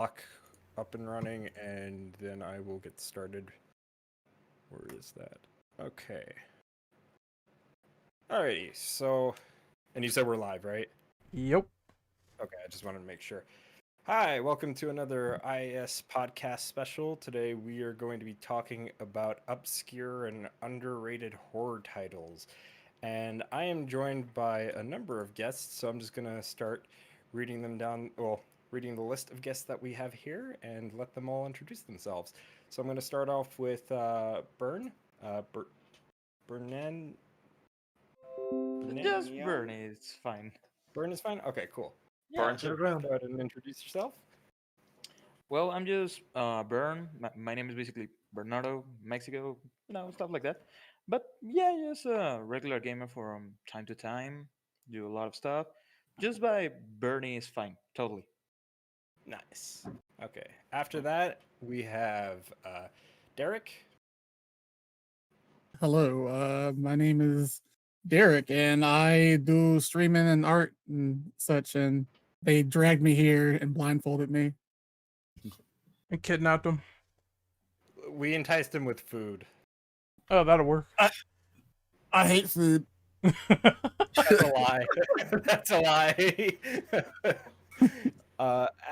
clock up and running, and then I will get started. Where is that? Okay. Alrighty, so, and you said we're live, right? Yep. Okay, I just wanted to make sure. Hi, welcome to another IAS podcast special. Today we are going to be talking about obscure and underrated horror titles. And I am joined by a number of guests, so I'm just going to start reading them down, well, reading the list of guests that we have here and let them all introduce themselves. So I'm going to start off with Bern. Bernan. Just Bernie, it's fine. Bern is fine? Okay, cool. Yeah, Burn to the sure. ground. Go ahead and introduce yourself. Well, I'm just Bern. My name is basically Bernardo, Mexico, stuff like that. But yeah, just a regular gamer from time to time. Do a lot of stuff. Just by Bernie is fine, totally. Nice. Okay. After that, we have Derek. Hello, my name is Derek, and I do streaming and art and such. And they dragged me here and blindfolded me. And kidnapped him. We enticed him with food. Oh, that'll work. I hate food. That's a lie. That's a lie.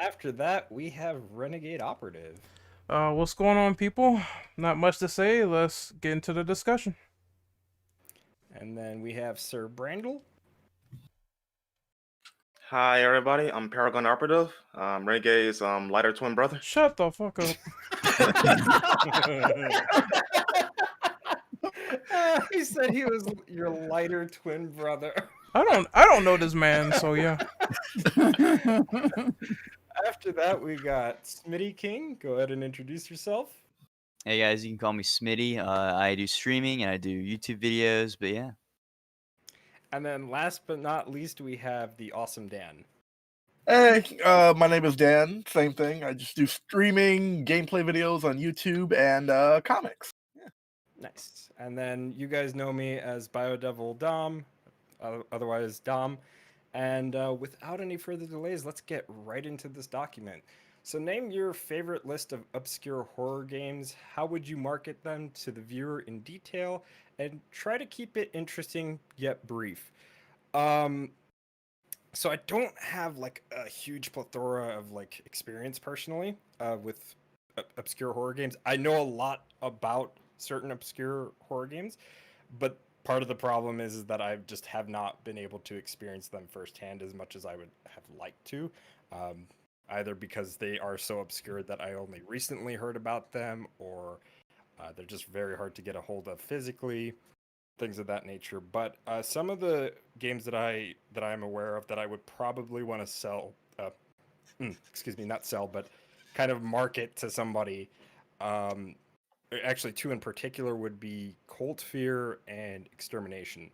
After that, we have Renegade Operative. What's going on, people? Not much to say. Let's get into the discussion. And then we have Sir Brandel. Hi, everybody. I'm Paragon Operative. Renegade's lighter twin brother. Shut the fuck up. He said he was your lighter twin brother. I don't know this man, so yeah. After that, we got Smitty King. Go ahead and introduce yourself. Hey guys, you can call me Smitty. I do streaming and I do YouTube videos, but yeah. And then last but not least, we have the awesome Dan. Hey, my name is Dan. Same thing. I just do streaming, gameplay videos on YouTube, and comics. Nice. And then you guys know me as Biodevil Dom, otherwise Dom. And without any further delays, let's get right into this document. So name your favorite list of obscure horror games. How would you market them to the viewer in detail? And try to keep it interesting yet brief. So I don't have like a huge plethora of like experience personally with obscure horror games. I know a lot about certain obscure horror games, but part of the problem is that I just have not been able to experience them firsthand as much as I would have liked to. Either because they are so obscure that I only recently heard about them, or they're just very hard to get a hold of physically, things of that nature. But some of the games that I'm aware of that I would probably want to sell, not sell, but kind of market to somebody. Actually, two in particular would be Cold Fear and Extermination.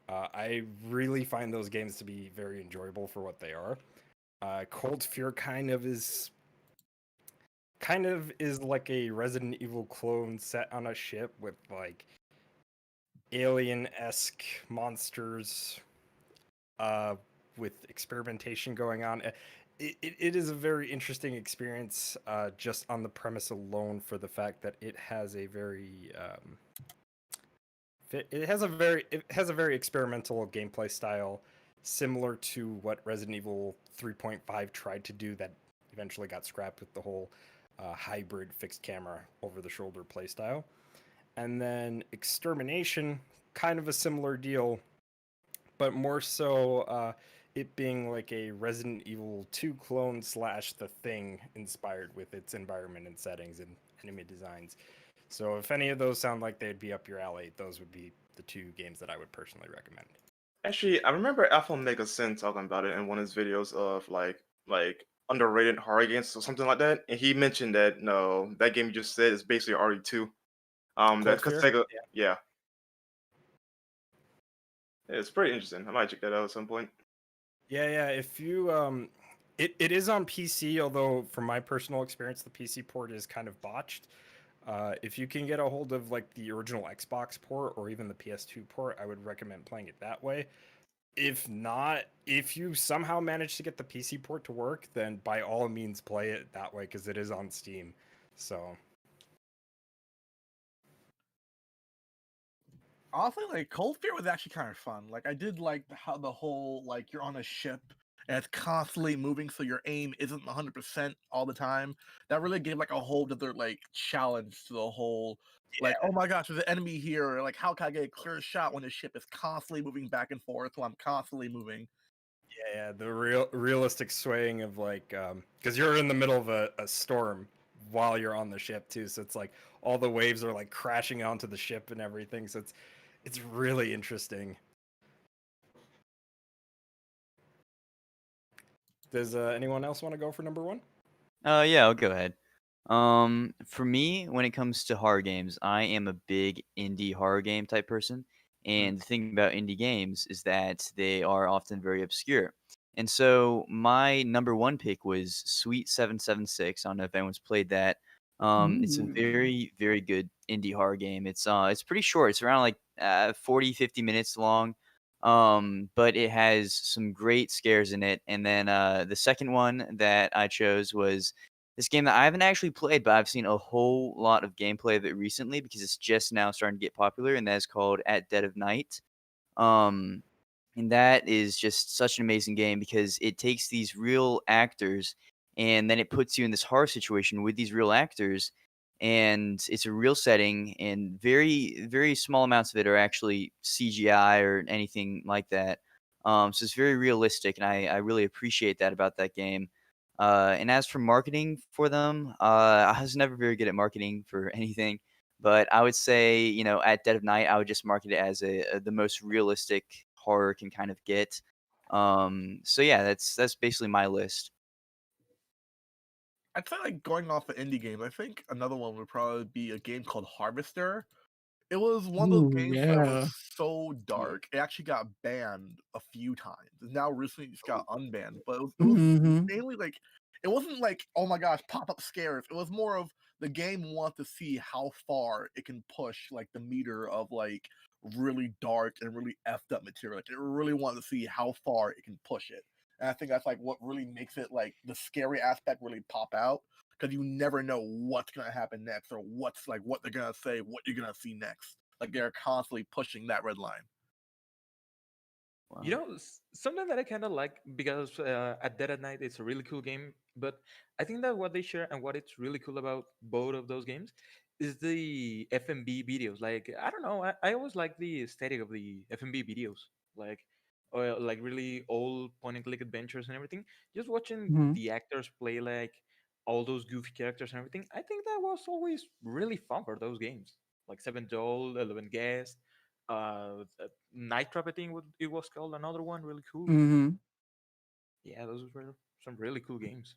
I really find those games to be very enjoyable for what they are. Cold Fear kind of is like a Resident Evil clone set on a ship with like alien-esque monsters with experimentation going on. It is a very interesting experience just on the premise alone, for the fact that it has a very it has a very experimental gameplay style, similar to what Resident Evil 3.5 tried to do, that eventually got scrapped with the whole hybrid fixed camera over the shoulder playstyle. And then Extermination, kind of a similar deal, but more so it being like a Resident Evil 2 clone / The Thing inspired with its environment and settings and enemy designs. So if any of those sound like they'd be up your alley, those would be the two games that I would personally recommend. Actually, I remember Alpha Omega Sin talking about it in one of his videos of like underrated horror games or something like that, and he mentioned that that game you just said is basically RE2. That's Fear? Sega, yeah. It's pretty interesting. I might check that out at some point. Yeah. If you it is on PC, although from my personal experience, the PC port is kind of botched. If you can get a hold of like the original Xbox port or even the PS2 port, I would recommend playing it that way. If not, if you somehow manage to get the PC port to work, then by all means play it that way because it is on Steam. So Honestly, like Cold Fear was actually kind of fun. Like I did like how the whole like you're on a ship and it's constantly moving, so your aim isn't 100% all the time. That really gave like a whole other like challenge to the whole. Like, oh my gosh, there's an enemy here. Or, like, how can I get a clear shot when the ship is constantly moving back and forth while I'm constantly moving? yeah, the realistic swaying of like because you're in the middle of a storm while you're on the ship too, so it's like all the waves are like crashing onto the ship and everything. So it's really interesting. Does anyone else want to go for number one? Yeah, I'll go ahead. For me, when it comes to horror games, I am a big indie horror game type person. And the thing about indie games is that they are often very obscure. And so my number one pick was Sweet 776. I don't know if anyone's played that. It's a Ooh. very, very good indie horror game. It's pretty short. It's around like 40, 50 minutes long. But it has some great scares in it. And then the second one that I chose was this game that I haven't actually played, but I've seen a whole lot of gameplay of it recently because it's just now starting to get popular, and that is called At Dead of Night. Um, and that is just such an amazing game because it takes these real actors and then it puts you in this horror situation with these real actors. And it's a real setting, and very, very small amounts of it are actually CGI or anything like that. So it's very realistic, and I really appreciate that about that game. And as for marketing for them, I was never very good at marketing for anything. But I would say, at Dead of Night, I would just market it as the most realistic horror can kind of get. So yeah, that's basically my list. I'd say like going off of indie games, I think another one would probably be a game called Harvester. It was one of those Ooh, games that was yeah. so dark. It actually got banned a few times. And now recently just got unbanned. But it was Hmm. mainly like it wasn't like, oh my gosh, pop-up scares. It was more of the game wants to see how far it can push like the meter of like really dark and really effed up material. Like it really wanted to see how far it can push it. And I think that's like what really makes it like the scary aspect really pop out because you never know what's gonna happen next or what's like what they're gonna say, what you're gonna see next. Like they're constantly pushing that red line. You Wow. know, something that I kind of like because at Dead at Night it's a really cool game, but I think that what they share and what it's really cool about both of those games is the FMB videos. Like I don't know, I always like the aesthetic of the FMB videos, like like really old point and click adventures and everything. Just watching Hmm. the actors play like all those goofy characters and everything, I think that was always really fun for those games. Like Seven Doll, 11 Guest, Night Trap, I think it was called, another one really cool. Hmm. Yeah, those were some really cool games.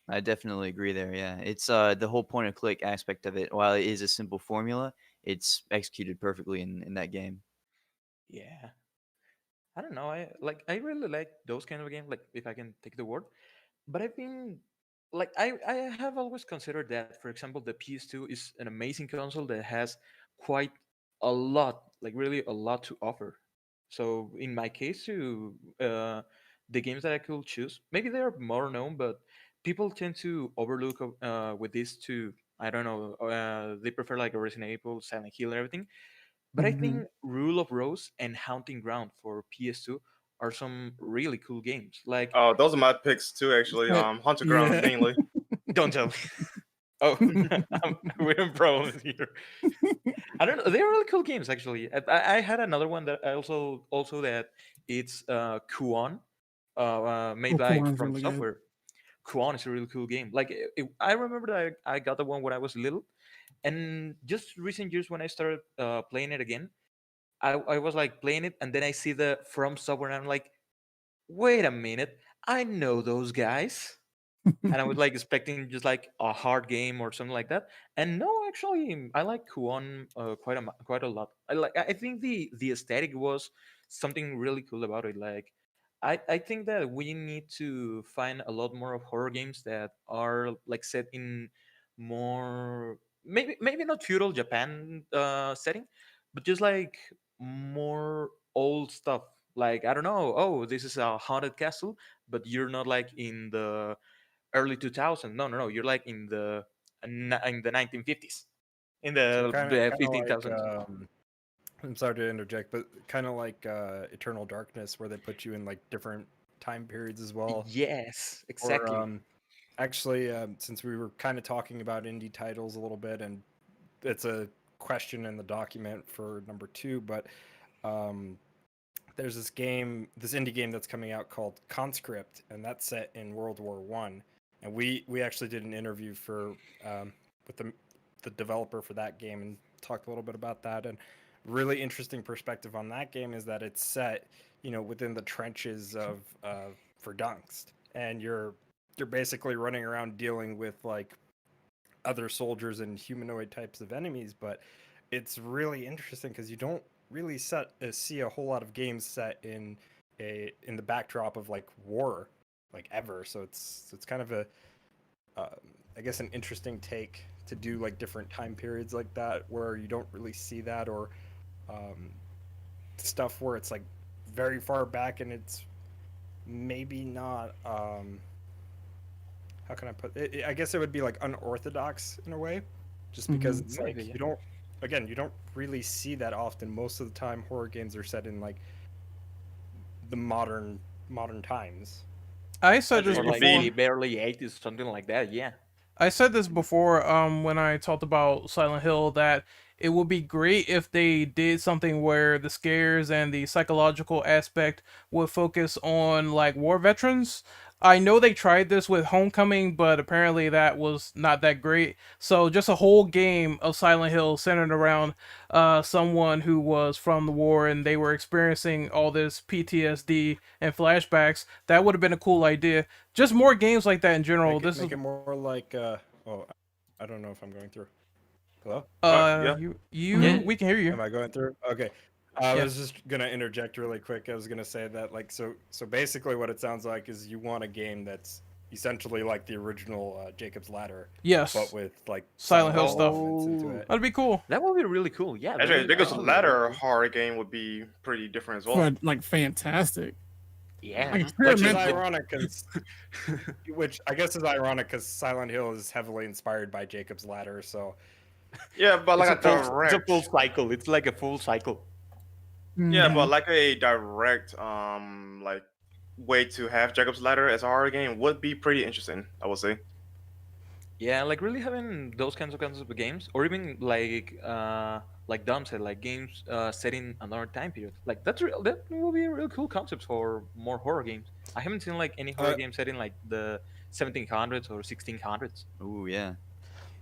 I definitely agree there. Yeah, it's the whole point and click aspect of it. While it is a simple formula, it's executed perfectly in that game. Yeah, I don't know. I really like those kind of games. Like if I can take the word, but I've been like I have always considered that. For example, the PS2 is an amazing console that has quite a lot, like really a lot to offer. So in my case, to the games that I could choose, maybe they're more known, but people tend to overlook with this to, I don't know, they prefer like a Resident Evil, Silent Hill, and everything. But I Hmm. think Rule of Rose and Haunting Ground for PS2 are some really cool games. Like, Oh, those are my picks too, actually. Hunter Ground Yeah. mainly. don't tell me. Oh, we're in problems here. I don't know. They're really cool games, actually. I had another one that I also that it's Kuon, made Oh, by Kuan's From really good. Software. Kuon is a really cool game. Like I remember that I got the one when I was little, and just recent years when I started playing it again, I was like playing it, and then I see the From Software, and I'm like, wait a minute, I know those guys. And I was like expecting just like a hard game or something like that. And no, actually, I like Kuon quite a lot. I think the aesthetic was something really cool about it. Like I think that we need to find a lot more of horror games that are like set in more, maybe not feudal Japan setting, but just like more old stuff. Like, I don't know, oh, this is a haunted castle, but you're not like in the early 2000s. No, no, no. You're like in the 1950s, in So the, kind of the kind of like 15,000s. I'm sorry to interject, but kind of like Eternal Darkness, where they put you in like different time periods as well. Yes, Or exactly. actually, since we were kind of talking about indie titles a little bit, and it's a question in the document for number 2, but um, there's this indie game that's coming out called Conscript, and that's set in World War One. And we actually did an interview for with the developer for that game and talked a little bit about that. And really interesting perspective on that game is that it's set, within the trenches of Verdansk, and you're basically running around dealing with like other soldiers and humanoid types of enemies. But it's really interesting because you don't really see a whole lot of games set in the backdrop of like war, like ever. So it's kind of a I guess an interesting take to do like different time periods like that where you don't really see that, or um, stuff where it's like very far back and it's maybe not how can I put it? I guess it would be like unorthodox in a way, just because it's like Maybe, yeah. you don't really see that often. Most of the time horror games are set in like the modern times. I said this Or like before. the barely 80s, something like that. Yeah. I said this before when I talked about Silent Hill, that it would be great if they did something where the scares and the psychological aspect would focus on like war veterans. I know they tried this with Homecoming, but apparently that was not that great. So just a whole game of Silent Hill centered around someone who was from the war and they were experiencing all this PTSD and flashbacks. That would have been a cool idea. Just more games like that in general. Make it more like oh, I don't know if I'm going through. Hello? Yeah. You Yeah. we can hear you. Am I going through? Okay. I Yeah. was just gonna interject really quick. I was gonna say that like so basically what it sounds like is you want a game that's essentially like the original Jacob's Ladder, Yes. but with like Silent Hill stuff. elements into Oh. it. That'd be cool. That would be really cool. Yeah. Actually, Jacob's that would be Ladder really cool. horror game would be pretty different as well. But like fantastic. Yeah. Like Which is experimental. ironic because, which I guess is ironic because Silent Hill is heavily inspired by Jacob's Ladder. So Yeah, but like It's a full direct. cycle. It's like a full cycle. Yeah, Mhm. but like a direct like way to have Jacob's Ladder as a horror game would be pretty interesting, I would say. Yeah, like really having those kinds of games, or even like Dom said, like games set in another time period. Like that will be a real cool concept for more horror games. I haven't seen like any horror game set in like the 1700s or 1600s. Ooh, yeah.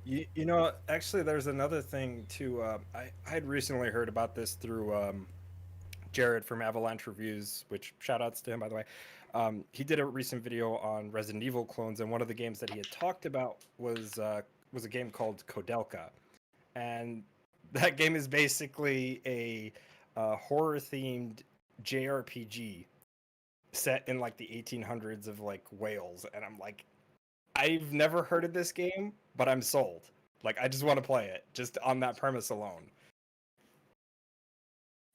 you know, actually, there's another thing too. I had recently heard about this through Jared from Avalanche Reviews, which shout outs to him, by the way. He did a recent video on Resident Evil clones, and one of the games that he had talked about was a game called Kodelka, and that game is basically a horror themed JRPG set in like the 1800s of like Wales, and I'm like, I've never heard of this game, but I'm sold. Like, I just want to play it just on that premise alone.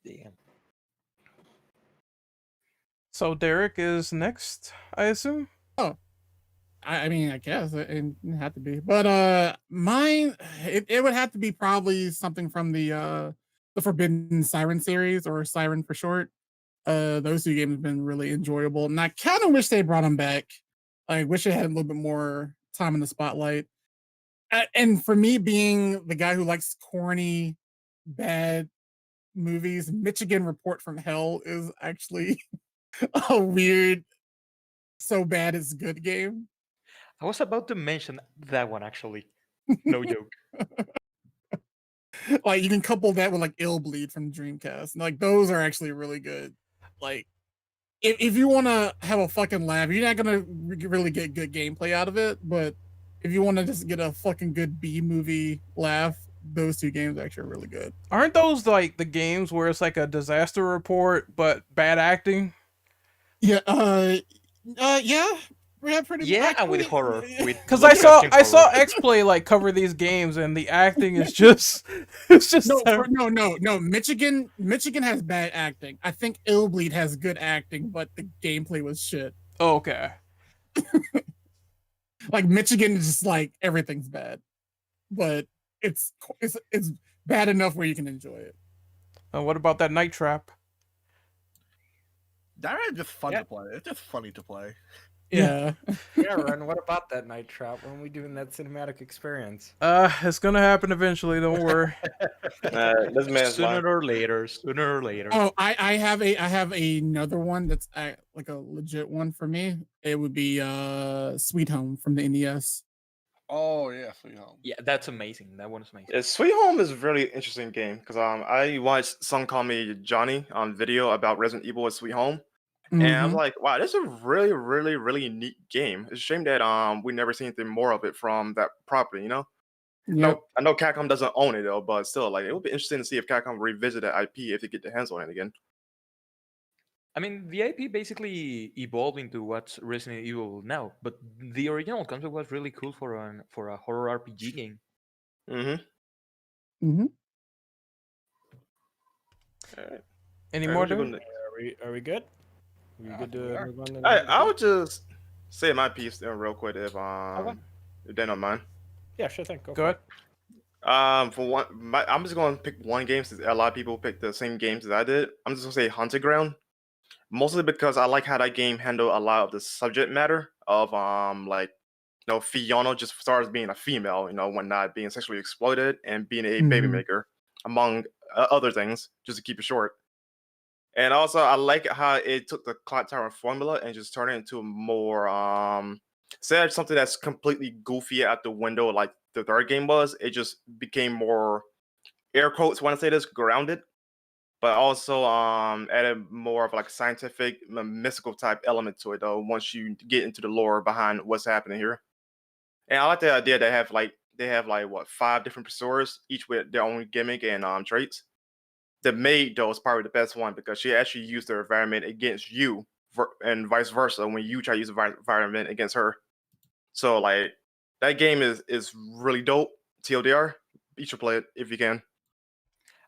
Damn. So Derek is next, I assume. I mean, I guess it had to be, but mine it would have to be probably something from the Forbidden Siren series, or Siren for short. Those two games have been really enjoyable, and I kind of wish they brought them back. I wish they had a little bit more time in the spotlight. And for me, being the guy who likes corny, bad movies, Michigan Report from Hell is actually a weird, so bad it's good game. I was about to mention that one actually. No joke. Like, you can couple that with like Ill Bleed from Dreamcast. And, like, those are actually really good. Like, if you want to have a fucking laugh, you're not gonna really get good gameplay out of it. But if you want to just get a fucking good B movie laugh, those two games actually are really good. Aren't those like the games where it's like a disaster report but bad acting? Yeah, yeah, Yeah, pretty Yeah, much. and with Actually, horror, with Because Lovecraftian I saw horror. X Play like cover these games, and the acting is just it's just no, terrible. no. Michigan has bad acting. I think Illbleed has good acting, but the gameplay was shit. Oh, okay. Like Michigan is just like everything's bad, but it's bad enough where you can enjoy it. What about that Night Trap? That is just fun Yeah. to play. It's just funny to play. Yeah. Yeah, Ren, what about that night trap? When are we doing that cinematic experience? It's gonna happen eventually. Don't worry. This man's lying. Sooner or later. Sooner or later. Oh, I have another one that's like a legit one for me. It would be Sweet Home from the NES. Oh yeah, Sweet Home. Yeah, that's amazing. That one is amazing. Yeah, Sweet Home is a really interesting game because I watched Some Call Me Johnny on video about Resident Evil with Sweet Home, and I'm Mhm. like, wow, this is a really, really, really neat game. It's a shame that we never seen anything more of it from that property, you know? Yep. I know Capcom doesn't own it though, but still, like, it would be interesting to see if Capcom revisit that IP if they get their hands on it again. I mean, the IP basically evolved into what's Resident Evil now, but the original concept was really cool for a horror RPG game. Mm-hmm. Mhm. All right. Any All right, more? what you Dude? gonna- Are we good? We I good think we to are. move on to the I next would just say my piece then real quick if they don't mind. Yeah, sure thing. Go Go for ahead. it. For one, I'm just going to pick one game since a lot of people picked the same games as I did. I'm just going to say Haunted Ground, mostly because I like how that game handled a lot of the subject matter of like, you know, Fiona just starts being a female, you know, when not being sexually exploited and being a baby Mhm. maker, among other things, just to keep it short. And also, I like how it took the Clock Tower formula and just turned it into a more instead of something that's completely goofy out the window like the third game was. It just became more air quotes when I say this grounded, but also added more of like scientific mystical type element to it though. Once you get into the lore behind what's happening here, and I like the idea they have like what 5 different pursuers, each with their own gimmick and traits. The maid though is probably the best one because she actually used her environment against you and vice versa when you try to use the environment against her. So like that game is really dope. TLDR, you should play it if you can.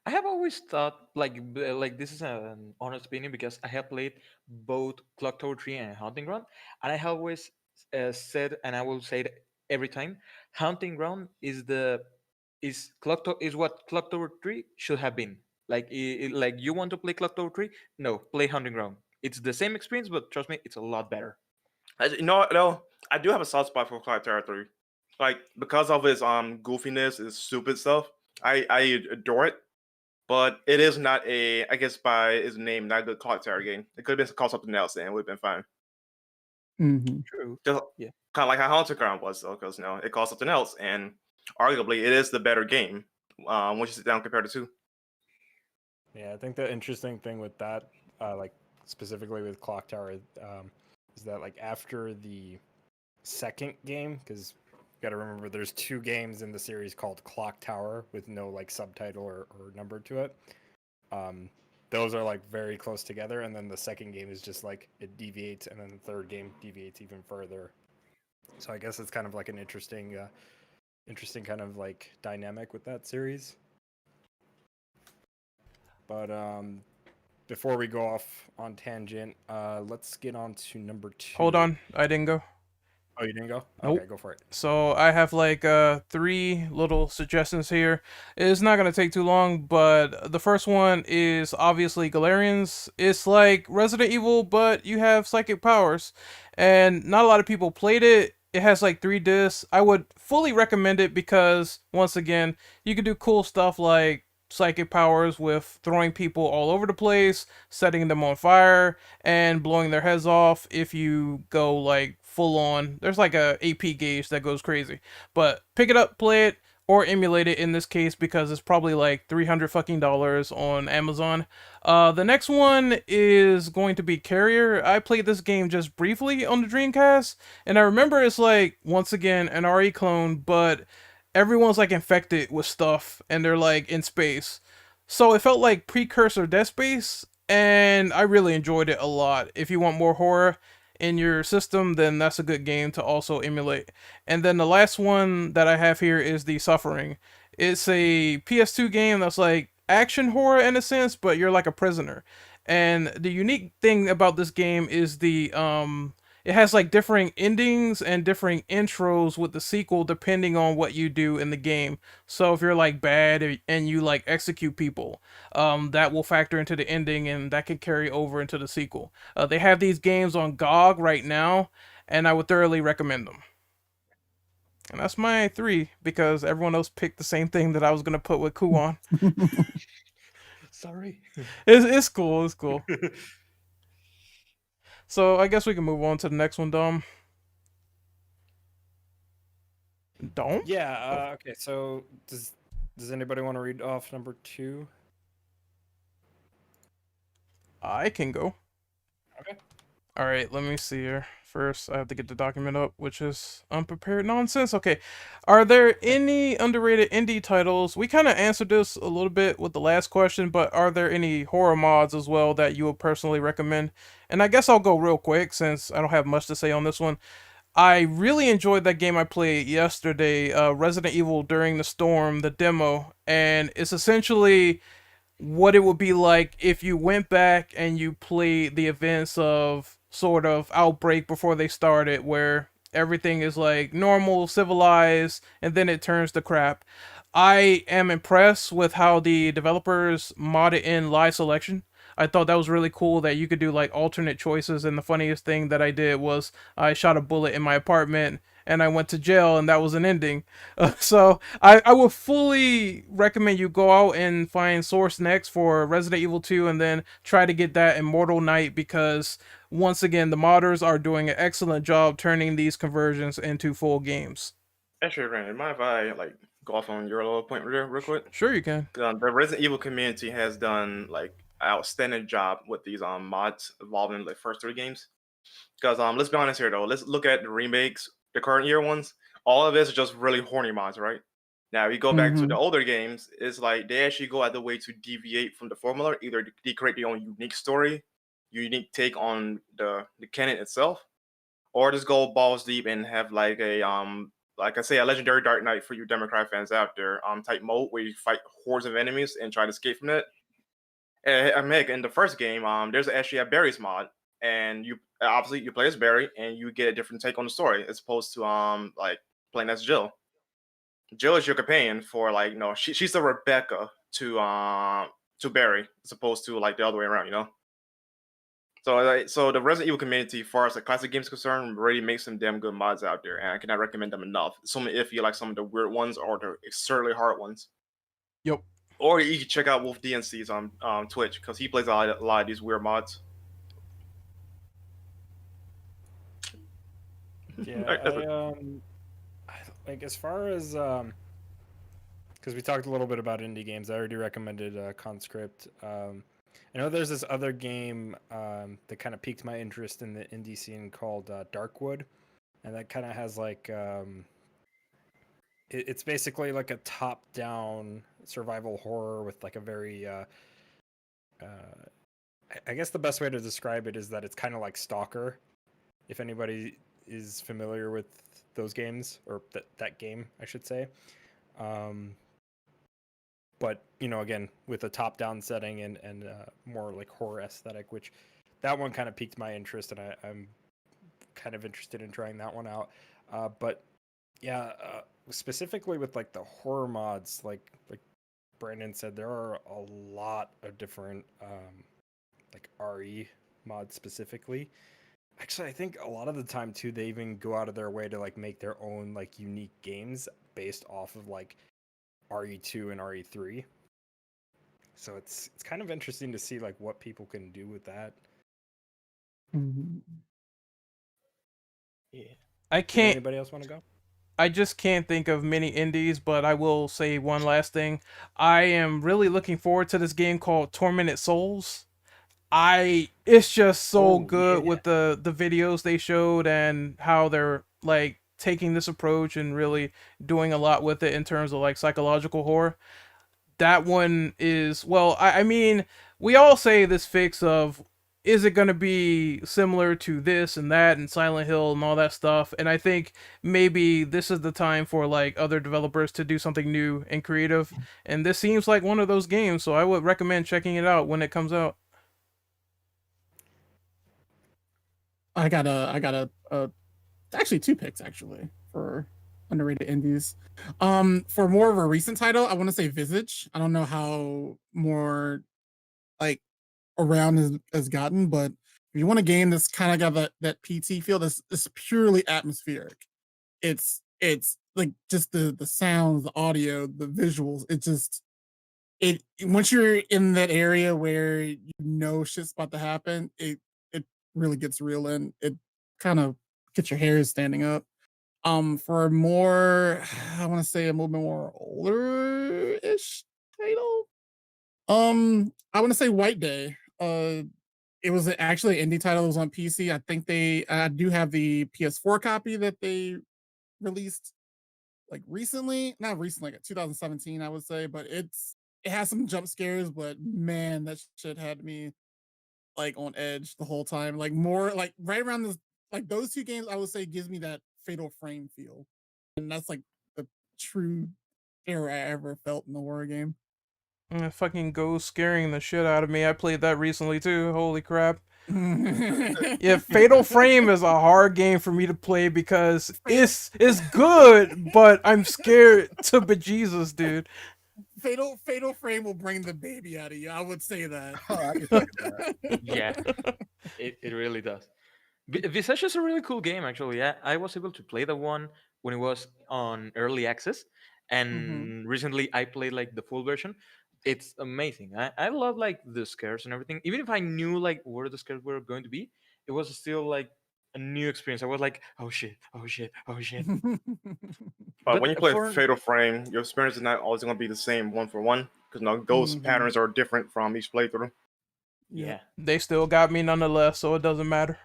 I have always thought like this is an honest opinion because I have played both Clock Tower 3 and Haunting Ground, and I have always said, and I will say it every time, Haunting Ground is what Clock Tower 3 should have been. Like like you want to play Clock Tower 3? No, play Haunting Ground. It's the same experience, but trust me, it's a lot better. You know what, though? I do have a soft spot for Cloud Terror 3. Like because of his goofiness, his stupid stuff. I adore it. But it is not I guess by its name, not a good Clock Tower game. It could have been called something else and it would have been fine. Mhm. True. Just Yeah. kind of like how Haunted Ground was though, because it called something else, and arguably it is the better game. Once you sit down and compare the two. Yeah, I think the interesting thing with that, like specifically with Clock Tower, is that like after the second game, because you got to remember there's 2 games in the series called Clock Tower with no like subtitle or number to it. Those are like very close together, and then the second game is just like it deviates, and then the third game deviates even further. So I guess it's kind of like an interesting kind of like dynamic with that series. But before we go off on tangent, let's get on to number 2. Hold on, I didn't go. Oh, you didn't go? Nope. Okay, go for it. So I have like 3 little suggestions here. It's not gonna take too long, but the first one is obviously Galarians. It's like Resident Evil, but you have psychic powers, and not a lot of people played it. It has like 3 discs. I would fully recommend it because once again, you can do cool stuff like psychic powers with throwing people all over the place, setting them on fire, and blowing their heads off if you go like full on. There's like a AP gauge that goes crazy. But pick it up, play it, or emulate it in this case because it's probably like $300 fucking on Amazon. The next one is going to be Carrier. I played this game just briefly on the Dreamcast, and I remember it's like once again an RE clone, but everyone's like infected with stuff and they're like in space. So it felt like precursor Dead Space, and I really enjoyed it a lot. If you want more horror, in your system, then that's a good game to also emulate. And then the last one that I have here is The Suffering. It's a PS2 game that's like action horror in a sense, but you're like a prisoner. And the unique thing about this game is it has like differing endings and differing intros with the sequel depending on what you do in the game. So if you're like bad and you like execute people, that will factor into the ending and that could carry over into the sequel. They have these games on GOG right now, and I would thoroughly recommend them. And that's my 3 because everyone else picked the same thing that I was gonna put with Kuon. Sorry. It's cool. It's cool. So I guess we can move on to the next one, Dom. Dom? Yeah. Okay. So does anybody want to read off number 2? I can go. Okay. All right, let me see here. First, I have to get the document up, which is unprepared nonsense. Okay. Are there any underrated indie titles? We kind of answered this a little bit with the last question, but are there any horror mods as well that you would personally recommend? And I guess I'll go real quick since I don't have much to say on this one. I really enjoyed that game I played yesterday, Resident Evil During the Storm, the demo, and it's essentially what it would be like if you went back and you played the events of sort of Outbreak before they started, where everything is like normal, civilized, and then it turns to crap. I am impressed with how the developers modded in live selection. I thought that was really cool that you could do like alternate choices, and the funniest thing that I did was I shot a bullet in my apartment and I went to jail, and that was an ending. So I would fully recommend you go out and find Source Next for Resident Evil 2 and then try to get that Immortal Night, because once again, the modders are doing an excellent job turning these conversions into full games. Actually, Brandon, mind if I like go off on your little point real quick? Sure you can. The Resident Evil community has done like an outstanding job with these mods involving the first 3 games. Because let's be honest here though, let's look at the remakes, the current year ones. All of this is just really horny mods, right? Now you go back to the older games, it's like they actually go out the way to deviate from the formula. Either they create their own unique story, unique take on the canon itself, or just go balls deep and have like a like I say, a legendary Dark Knight for you Democrat fans out there, type mode where you fight hordes of enemies and try to escape from it. And Meg, in the first game, there's actually a Barry's mod, and you obviously you play as Barry, and you get a different take on the story as opposed to like playing as Jill. Jill is your companion for like she's the Rebecca to Barry as opposed to like the other way around, So the Resident Evil community, as far as the classic games concerned, really makes some damn good mods out there, and I cannot recommend them enough. If you like some of the weird ones or the extremely hard ones. Yep. Or you can check out Wolf DNC's on Twitch because he plays a lot of these weird mods. Yeah, like as far as because we talked a little bit about indie games, I already recommended Conscript. I know there's this other game that kind of piqued my interest in the indie scene called Darkwood, and that kind of has like it's basically like a top-down survival horror with like a very I guess the best way to describe it is that it's kind of like Stalker, if anybody is familiar with those games, or that game I should say. But again, with a top-down setting and more like horror aesthetic, which that one kind of piqued my interest, and I'm kind of interested in trying that one out. But yeah, specifically with like the horror mods, like Brandon said, there are a lot of different like RE mods specifically. Actually, I think a lot of the time too, they even go out of their way to like make their own like unique games based off of like RE2 and RE3. So it's kind of interesting to see like what people can do with that. Yeah. I can't. Anybody else want to go? I just can't think of many indies, but I will say one last thing. I am really looking forward to this game called Tormented Souls. It's just so good with the videos they showed and how they're like taking this approach and really doing a lot with it in terms of like psychological horror. That one is, well, I mean, we all say this fix of is it going to be similar to this and that and Silent Hill and all that stuff? And I think maybe this is the time for like other developers to do something new and creative. And this seems like one of those games, so I would recommend checking it out when it comes out. I got actually 2 picks actually for underrated indies. For more of a recent title, I want to say Visage. I don't know how more like around has gotten, but if you want a game that's kind of got that PT feel, that's purely atmospheric. It's like just the sounds, the audio, the visuals. It once you're in that area where you know shit's about to happen, it really gets real and it kind of gets your hairs standing up. For more, I want to say a little bit more older-ish title. I want to say White Day. It was actually an indie title. It was on PC. I think I do have the PS4 copy that they released like recently, not recently, like 2017, I would say. But it has some jump scares, but man, that shit had me like on edge the whole time. Like more like right around this, like those 2 games, I would say gives me that Fatal Frame feel, and that's like the true terror I ever felt in a horror game. Fucking Ghost scaring the shit out of me. I played that recently too. Holy crap. Yeah, Fatal Frame is a hard game for me to play because it's good, but I'm scared to bejesus, dude. Fatal Frame will bring the baby out of you. I would say that. Oh, I can say that. Yeah, it really does. Visage is a really cool game, actually. I was able to play the one when it was on early access, and recently I played like the full version. It's amazing. I love like the scares and everything. Even if I knew like where the scares were going to be, it was still like a new experience. I was like, oh shit, oh shit, oh shit. But when you play for- Fatal Frame, your experience is not always going to be the same one for one because ghost patterns are different from each playthrough. Yeah. They still got me nonetheless, so it doesn't matter.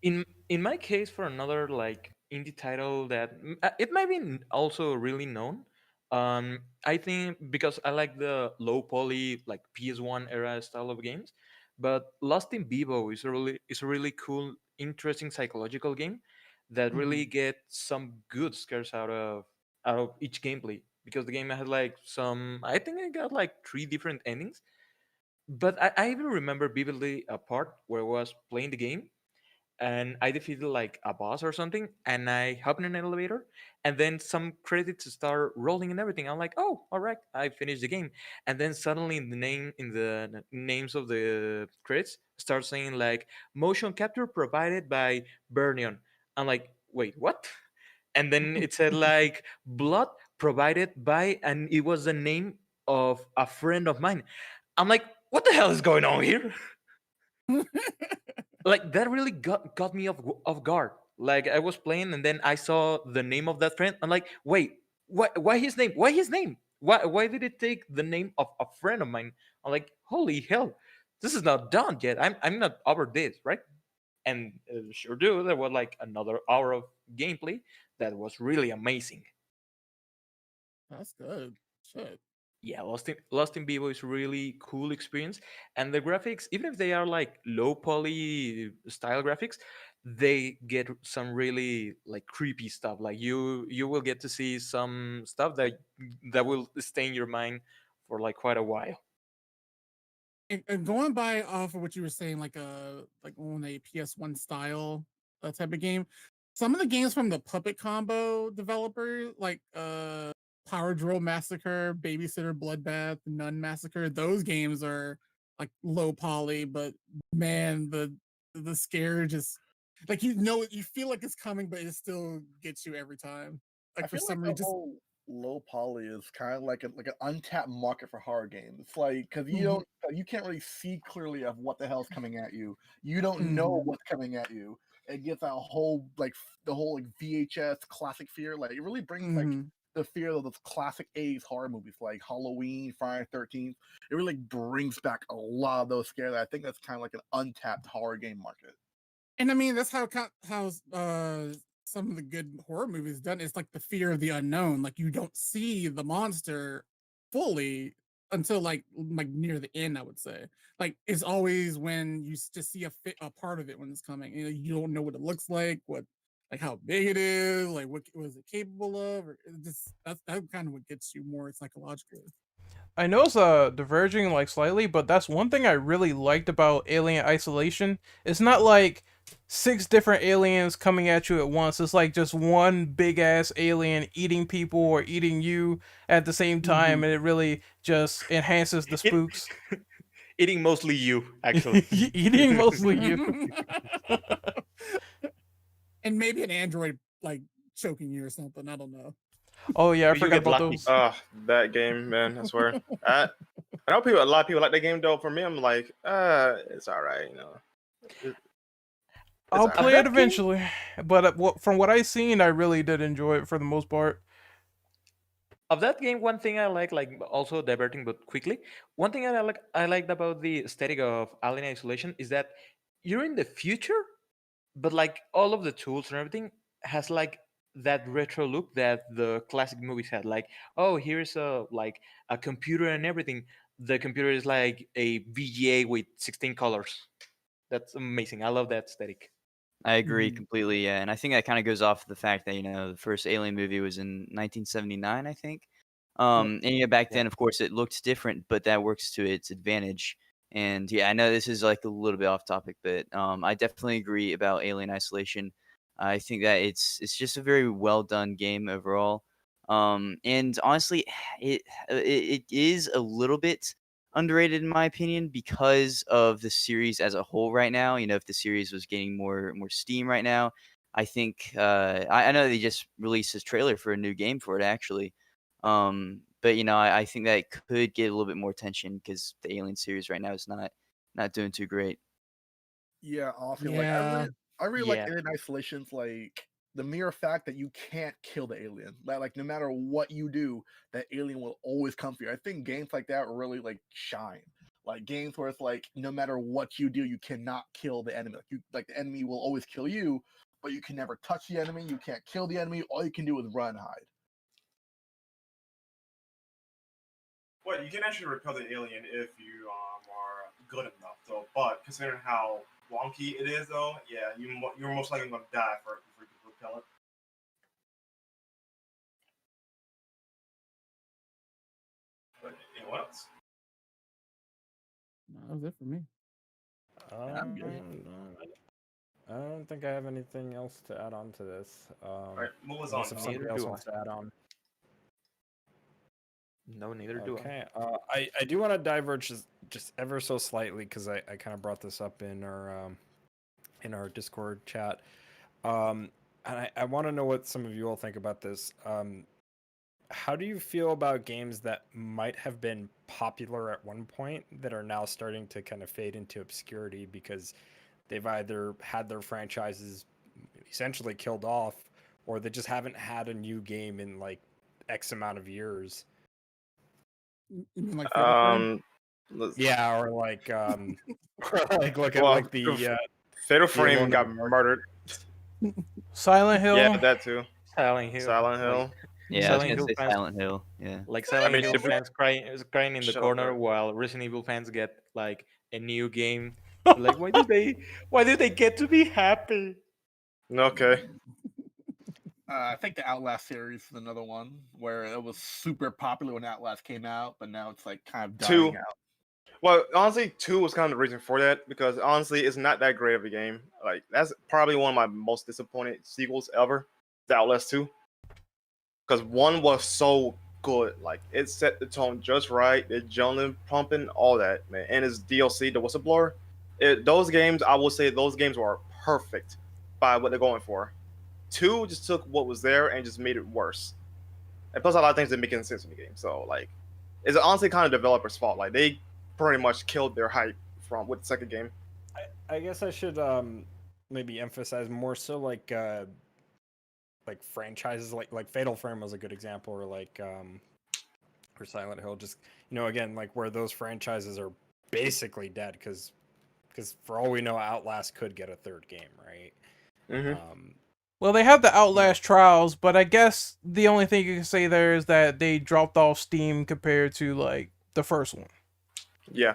In my case, for another like indie title that it might be also really known, I think because I like the low poly like PS1 era style of games, but Lost in Vivo is a really cool, interesting psychological game that really get some good scares out of each gameplay, because the game had like some, I think I got like 3 different endings. But I even remember vividly a part where I was playing the game and I defeated like a boss or something, and I hop in an elevator, and then some credits start rolling and everything. I'm like, oh, all right, I finished the game, and then suddenly in the names of the credits start saying like motion capture provided by Burnion. I'm like, wait, what? And then it said like blood provided by, and it was the name of a friend of mine. I'm like, what the hell is going on here? Like that really got me off guard. Like I was playing and then I saw the name of that friend. I'm like, wait, why his name? Why his name? Why did it take the name of a friend of mine? I'm like, holy hell, this is not done yet. I'm not over this, right? And sure do, there was like another hour of gameplay that was really amazing. That's good. Shit. Yeah, Lost in Vivo is really cool experience, and the graphics, even if they are like low poly style graphics, they get some really like creepy stuff. Like you will get to see some stuff that will stay in your mind for like quite a while. And going by off of what you were saying, like on a PS1 style type of game, some of the games from the Puppet Combo developer, like Power Drill Massacre, Babysitter Bloodbath, Nun Massacre, those games are like low poly, but man, the scare just like you feel like it's coming, but it still gets you every time. Like I for feel some like the reason, whole low poly is kind of like an untapped market for horror games. It's like because you can't really see clearly of what the hell's coming at you. You don't know what's coming at you. It gets that whole like the whole like VHS classic fear. Like it really brings like the fear of those classic 80s horror movies like Halloween, Friday the 13th. It really brings back a lot of those scares. I think that's kind of like an untapped horror game market. And I mean, that's how some of the good horror movies done. It's like the fear of the unknown. Like you don't see the monster fully until like near the end, I would say. Like it's always when you just see a part of it when it's coming. You don't know what it looks like, like how big it is, like what was it capable of, or that's kind of what gets you more psychologically. I know it's diverging like slightly, but that's one thing I really liked about Alien Isolation. It's not like 6 different aliens coming at you at once. It's like just one big ass alien eating people or eating you at the same time, and it really just enhances the spooks. Eating mostly you, actually. Eating mostly you. And maybe an android like choking you or something. I don't know. Oh yeah, I You forgot get about lucky. those. That game, man. I swear. I know a lot of people like that game though. For me, I'm like, it's all right, I'll alright. play it eventually, but from what I've seen, I really did enjoy it for the most part. Of that game, one thing I like also diverting but quickly, one thing I liked about the aesthetic of Alien Isolation is that you're in the future, but like all of the tools and everything has like that retro look that the classic movies had. Like, oh, here's a computer and everything. The computer is like a VGA with 16 colors. That's amazing. I love that aesthetic. I agree completely, yeah. And I think that kind of goes off the fact that, the first Alien movie was in 1979, I think. And back then, of course, it looked different, but that works to its advantage. And yeah, I know this is like a little bit off topic, but I definitely agree about Alien Isolation. I think that it's just a very well done game overall. And honestly, it is a little bit underrated in my opinion because of the series as a whole right now. If the series was getting more steam right now, I think I know they just released this trailer for a new game for it actually. But I think that could get a little bit more attention because the Alien series right now is not doing too great. Yeah, honestly, Yeah. I really like Yeah. Alien Isolation's like the mere fact that you can't kill the alien. That like no matter what you do, that alien will always come for you. I think games like that really like shine. Like games where it's like no matter what you do, you cannot kill the enemy. Like the enemy will always kill you, but you can never touch the enemy. You can't kill the enemy. All you can do is run and hide. Well, you can actually repel the alien if you are good enough, though. But considering how wonky it is, though, yeah, you're most likely going to die before you can repel it. But anyone else? That was it for me. I'm good. I don't think I have anything else to add on to this. All right, move us Unless on. if somebody Neither else do wants to add on. No, neither do I. Okay. I do want to diverge just ever so slightly because I kind of brought this up in our Discord chat. And I want to know what some of you all think about this. How do you feel about games that might have been popular at one point that are now starting to kind of fade into obscurity because they've either had their franchises essentially killed off or they just haven't had a new game in like X amount of years? You mean like Fatal Frame? Yeah, or like or like look at Well, like the Fatal the Frame Alone got in the Dark. murdered. Silent Hill. Yeah, that too. Silent Hill. Silent Hill. Yeah, I was Silent gonna Hill say fans- Silent Hill. Yeah. Like Silent mean, Hill the- fans crying in the Shut up, corner bro. while Resident Evil fans get like a new game. Like, why did they get to be happy? Okay. I think the Outlast series is another one where it was super popular when Outlast came out, but now it's like kind of dying Two. out. Well, honestly, 2 was kind of the reason for that because honestly, it's not that great of a game. Like that's probably one of my most disappointed sequels ever. The Outlast 2, because 1 was so good. Like it set the tone just right. The adrenaline pumping, all that man, and its DLC, the Whistleblower. Those games, I will say, those games were perfect by what they're going for. 2 just took what was there and just made it worse. And plus, a lot of things didn't make any sense in the game. So like, it's honestly kind of developers' fault. Like they pretty much killed their hype with the second game. I guess I should maybe emphasize more so like franchises like Fatal Frame was a good example, or like or Silent Hill. Just again like where those franchises are basically dead because for all we know, Outlast could get a third game, right? Mm-hmm. Well, they have the Outlast trials, but I guess the only thing you can say there is that they dropped off Steam compared to like the first one. Yeah.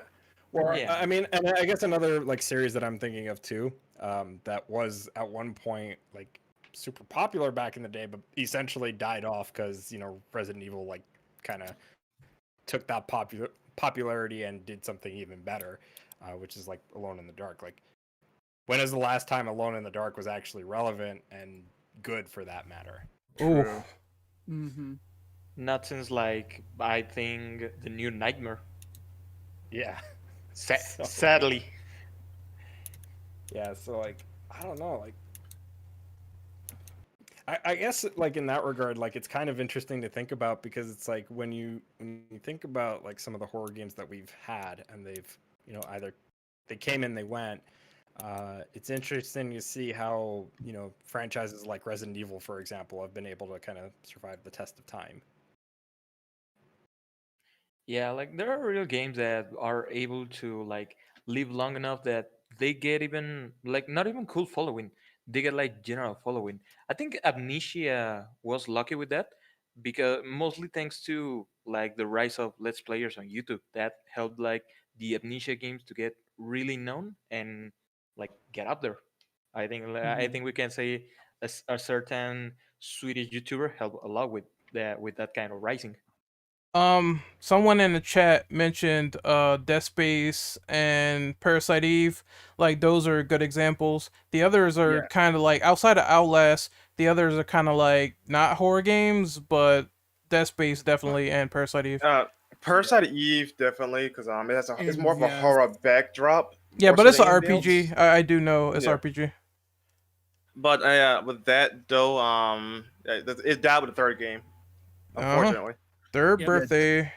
Well, Yeah. I mean, and I guess another like series that I'm thinking of too, that was at one point like super popular back in the day, but essentially died off because Resident Evil like kind of took that popularity and did something even better, which is like Alone in the Dark. Like, when is the last time Alone in the Dark was actually relevant and good for that matter? Ooh. True. Mm-hmm. Not since like I think the new Nightmare. Yeah. So- Sadly. Yeah, so like I don't know, like I guess like in that regard, like it's kind of interesting to think about because it's like when you think about like some of the horror games that we've had and they've either they came and they went. It's interesting to see how franchises like Resident Evil, for example, have been able to kind of survive the test of time. Yeah, like there are real games that are able to like live long enough that they get even like not even cool following. They get like general following. I think Amnesia was lucky with that because mostly thanks to like the rise of Let's Players on YouTube that helped like the Amnesia games to get really known and like get up there. I think we can say a certain Swedish YouTuber helped a lot with that kind of rising. Someone in the chat mentioned Death Space and Parasite Eve. Like those are good examples. The others are Yeah. kind of like outside of Outlast. The others are kind of like not horror games, but Death Space definitely and Parasite Eve. Parasite Eve definitely because it's more of a Yes. horror backdrop. Yeah, more but so it's an than anything RPG. else. I do know it's Yeah. RPG. But with that though, it died with the third game, unfortunately. Third Yeah. birthday.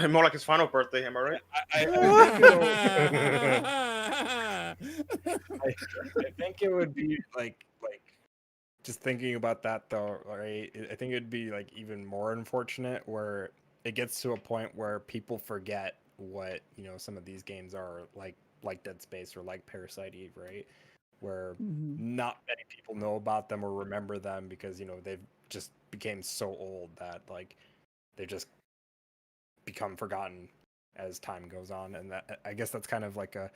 More like his final birthday, am I right? I think it would be like just thinking about that though, right? I think it'd be like even more unfortunate where it gets to a point where people forget what some of these games are like Dead Space or like Parasite Eve, right? Where Mhm. not many people know about them or remember them because they've just became so old that like they just become forgotten as time goes on, and that I guess that's kind of like a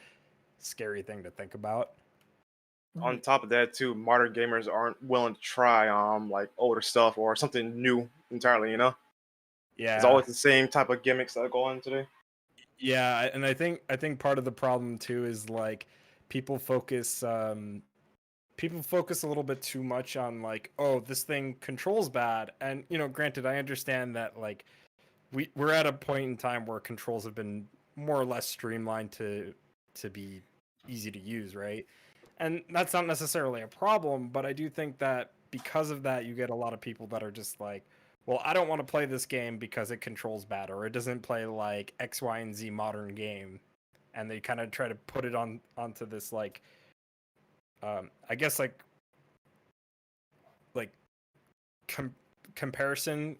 scary thing to think about. On top of that, too, modern gamers aren't willing to try like older stuff or something new entirely. It's Yeah, always the same type of gimmicks that go on today. yeah, and I think part of the problem too is like people focus people focus a little bit too much on like, oh, this thing controls bad, and granted, I understand that like we're at a point in time where controls have been more or less streamlined to be easy to use, right? And that's not necessarily a problem, but I do think that because of that, you get a lot of people that are just like, well, I don't want to play this game because it controls bad or it doesn't play like X, Y, and Z modern game, and they kind of try to put it onto this like, I guess like comparison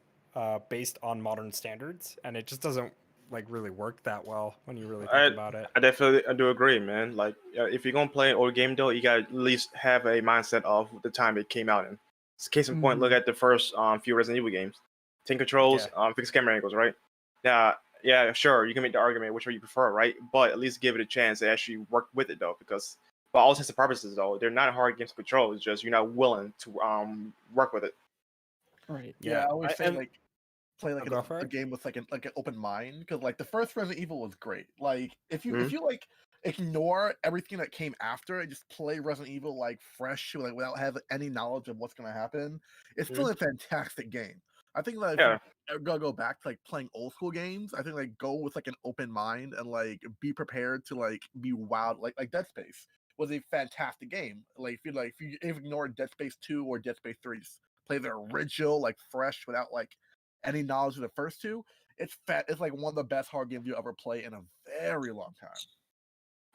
based on modern standards, and it just doesn't like really work that well when you really think about it. I definitely do agree, man. Like, if you're gonna play an old game, though, you gotta at least have a mindset of the time it came out in. Case in point, look at the first few Resident Evil games. 10 controls, fixed camera angles, right? Yeah, sure, you can make the argument which one you prefer, right? But at least give it a chance to actually work with it, though, because for all intents and purposes, though, they're not hard games to control. It's just you're not willing to work with it. Right. Yeah, I always say and- like play like go for a it. game with like an open mind because like the first Resident Evil was great. Like if you Mhm. like ignore everything that came after and just play Resident Evil like fresh, like without having any knowledge of what's gonna happen, it's still a fantastic game. I think that if Yeah. you're gonna go back to like playing old school games, I think like go with like an open mind and like be prepared to like be wowed. Like Dead Space was a fantastic game. Like if you ignore Dead Space 2 or Dead Space 3, play the original like fresh without like any knowledge of the first two, it's like one of the best hard games you ever play in a very long time.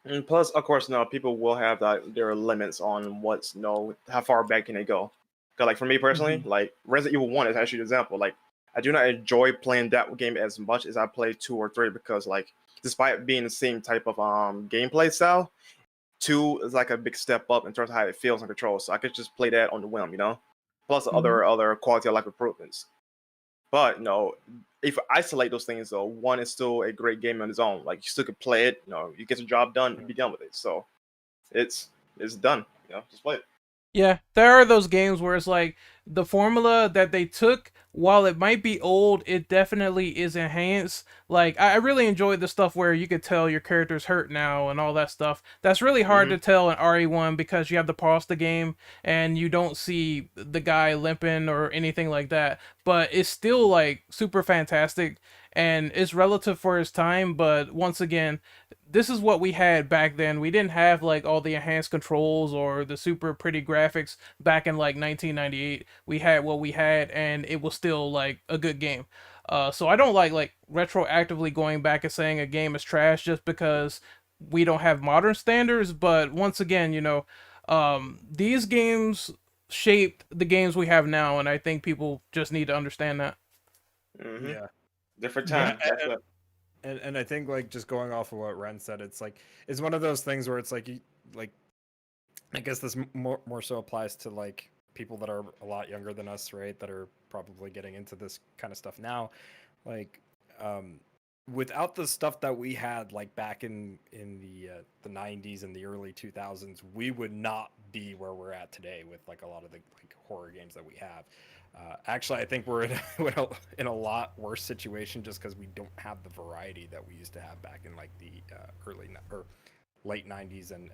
And plus, of course, no, people will have their limits on how far back can they go. Cause like for me personally, like Resident Evil 1 is actually an example. Like I do not enjoy playing that game as much as I play 2 or 3 because like despite being the same type of gameplay style, 2 is like a big step up in terms of how it feels and controls. So I could just play that on the whim, Plus other quality of life improvements. But if you isolate those things, though, one is still a great game on its own. Like you still could play it. You get the job done, and be done with it. So it's done. Just play it. Yeah, there are those games where it's like the formula that they took, while it might be old, it definitely is enhanced. Like, I really enjoyed the stuff where you could tell your character's hurt now and all that stuff. That's really hard to tell in RE1 because you have to pause the game and you don't see the guy limping or anything like that. But it's still, like, super fantastic and it's relative for its time, but once again, this is what we had back then. We didn't have like all the enhanced controls or the super pretty graphics back in like 1998. We had what we had, and it was still like a good game. So I don't like retroactively going back and saying a game is trash just because we don't have modern standards. But once again, these games shaped the games we have now, and I think people just need to understand that. Yeah. Different time. Yeah, and I think like just going off of what Ren said, it's one of those things where it's like I guess this more so applies to like people that are a lot younger than us, right? That are probably getting into this kind of stuff now. Like without the stuff that we had like back in the 90s and the early 2000s, we would not be where we're at today with like a lot of the like horror games that we have. Actually, I think we're in a lot worse situation just because we don't have the variety that we used to have back in like the early or late 90s and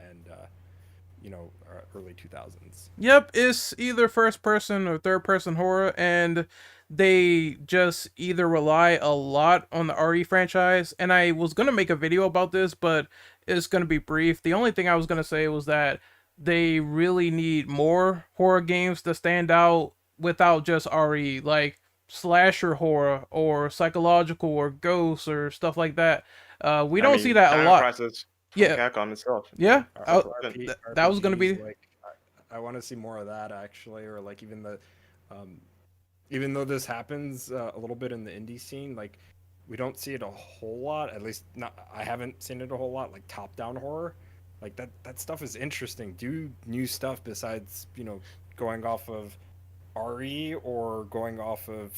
early 2000s. Yep, it's either first person or third person horror, and they just either rely a lot on the RE franchise. And I was gonna make a video about this, but it's gonna be brief. The only thing I was gonna say was that they really need more horror games to stand out without just RE, like slasher horror or psychological or ghosts or stuff like that. We don't see that a lot. Crisis, yeah, Capcom itself. Yeah, that was gonna be. Like, I want to see more of that actually, or like even the, even though this happens a little bit in the indie scene, like we don't see it a whole lot. At least not. I haven't seen it a whole lot. Like top-down horror, like that stuff is interesting. Do new stuff besides going off of RE or going off of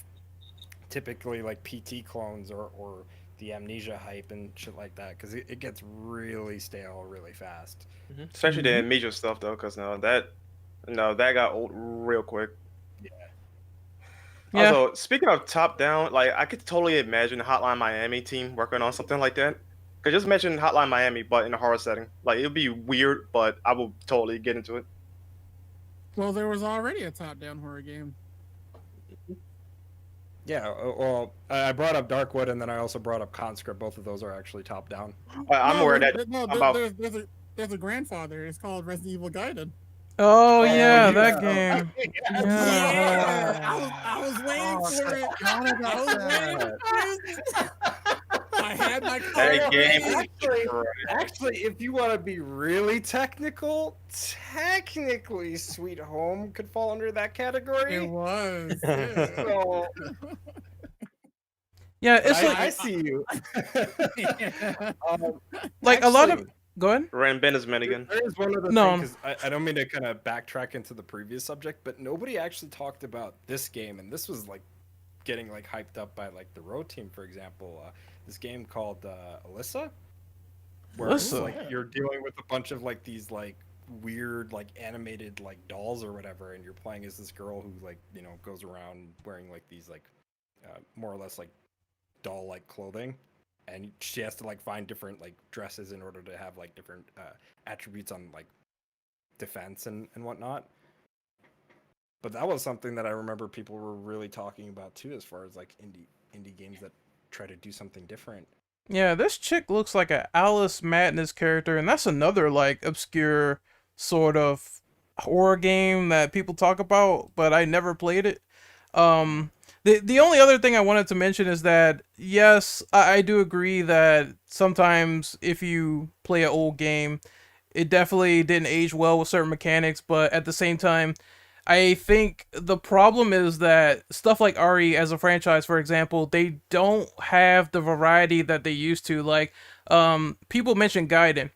typically like PT clones or the Amnesia hype and shit like that, because it gets really stale really fast. Especially the Amnesia stuff though, because that got old real quick. Yeah. Also, speaking of top down, like I could totally imagine the Hotline Miami team working on something like that. Cause just mention Hotline Miami, but in a horror setting. Like it'd be weird, but I will totally get into it. Well, there was already a top-down horror game. Yeah, well, I brought up Darkwood, and then I also brought up Conscript. Both of those are actually top-down. I'm aware that there's a grandfather. It's called Resident Evil Gaiden. Oh yeah, that game. I was waiting for it. I had my that game. Actually, if you want to be really technically, Sweet Home could fall under that category. It was. So, yeah, it's like I see you. like a lot of. Go ahead. Ran Benizman again. There is one other thing, because I don't mean to kind of backtrack into the previous subject, but nobody actually talked about this game, and this was like getting like hyped up by like the Road Team, for example. This game called Alyssa, where it's like you're dealing with a bunch of like these like weird like animated like dolls or whatever, and you're playing as this girl who like goes around wearing like these like more or less like doll like clothing. And she has to like find different like dresses in order to have like different attributes on like defense and whatnot. But that was something that I remember people were really talking about too, as far as like indie games that try to do something different. Yeah, this chick looks like a Alice Madness character, and that's another like obscure sort of horror game that people talk about, but I never played it. The only other thing I wanted to mention is that, yes, I do agree that sometimes if you play an old game, it definitely didn't age well with certain mechanics, but at the same time, I think the problem is that stuff like RE as a franchise, for example, they don't have the variety that they used to. Like, people mentioned Gaiden,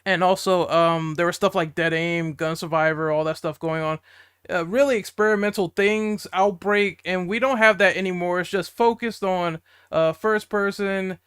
and also there was stuff like Dead Aim, Gun Survivor, all that stuff going on. really experimental things, Outbreak, and we don't have that anymore. It's just focused on first person,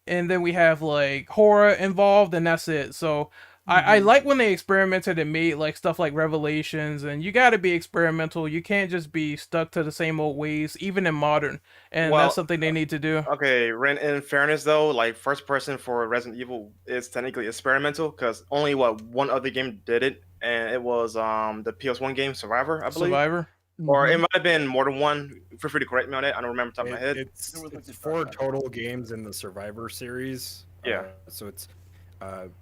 and then we have like horror involved, and that's it. So I like when they experimented and made like stuff like Revelations, and you got to be experimental. You can't just be stuck to the same old ways, even in modern, and that's Well, something they need to do. okay, Ren, in fairness though, like first person for Resident Evil is technically experimental because only one other game did it, and it was the PS1 game Survivor, I believe. Survivor. Or it might have been more than one. Feel free to correct me on it. I don't remember off the top of my head. It's There was, like, the 4 Dark Side total Chronicles. games in the Survivor series. Yeah. So it's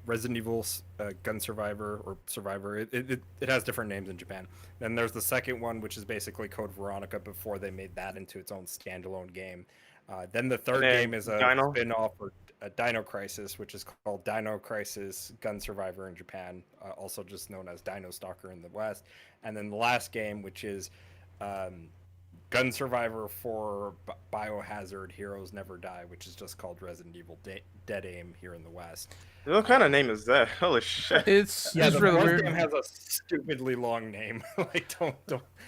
Resident Evil, Gun Survivor, or Survivor. It has different names in Japan. Then there's the second one, which is basically Code Veronica before they made that into its own standalone game. Then the third then game is a Dino? spin-off or a Dino Crisis, which is called Dino Crisis Gun Survivor in Japan, also just known as Dino Stalker in the West. And then the last game, which is Gun Survivor for Biohazard Heroes Never Die, which is just called Resident Evil Dead Aim here in the West. What kind of name is that? Holy shit! It's Yeah, it's the really fourth weird. game has a stupidly long name. Like, don't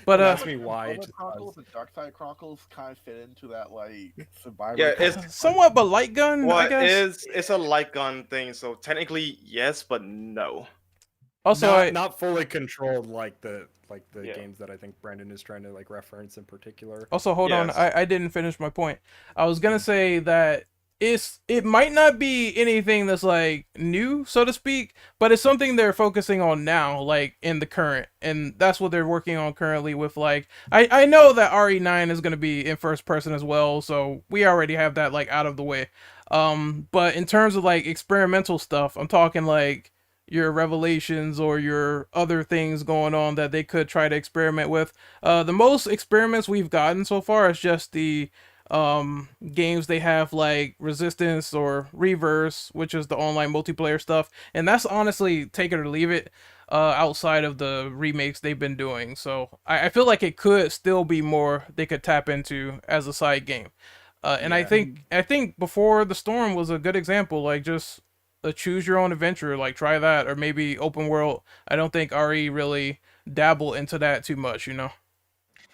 But don't ask me why. It Other just Chronicles does. and Dark Side Chronicles kind of fit into that like Survivor. Yeah, kind of- it's somewhat, but light gun, well, I guess. it's a light gun thing, so technically yes, but no. Also, Not fully controlled like the Yeah. games that I think Brandon is trying to like reference in particular. Also, hold on. Yes. I didn't finish my point. I was gonna say that it might not be anything that's like new, so to speak, but it's something they're focusing on now, like in the current, and that's what they're working on currently with like I know that RE9 is gonna be in first person as well, so we already have that like out of the way. But in terms of like experimental stuff, I'm talking like your Revelations or your other things going on that they could try to experiment with. The most experiments we've gotten so far is just the games they have like Resistance or Reverse, which is the online multiplayer stuff, and that's honestly take it or leave it outside of the remakes they've been doing. So I feel like it could still be more they could tap into as a side game. And Yeah. I think Before the Storm was a good example, like just a choose your own adventure, like try that, or maybe open world. I don't think RE really dabble into that too much, you know.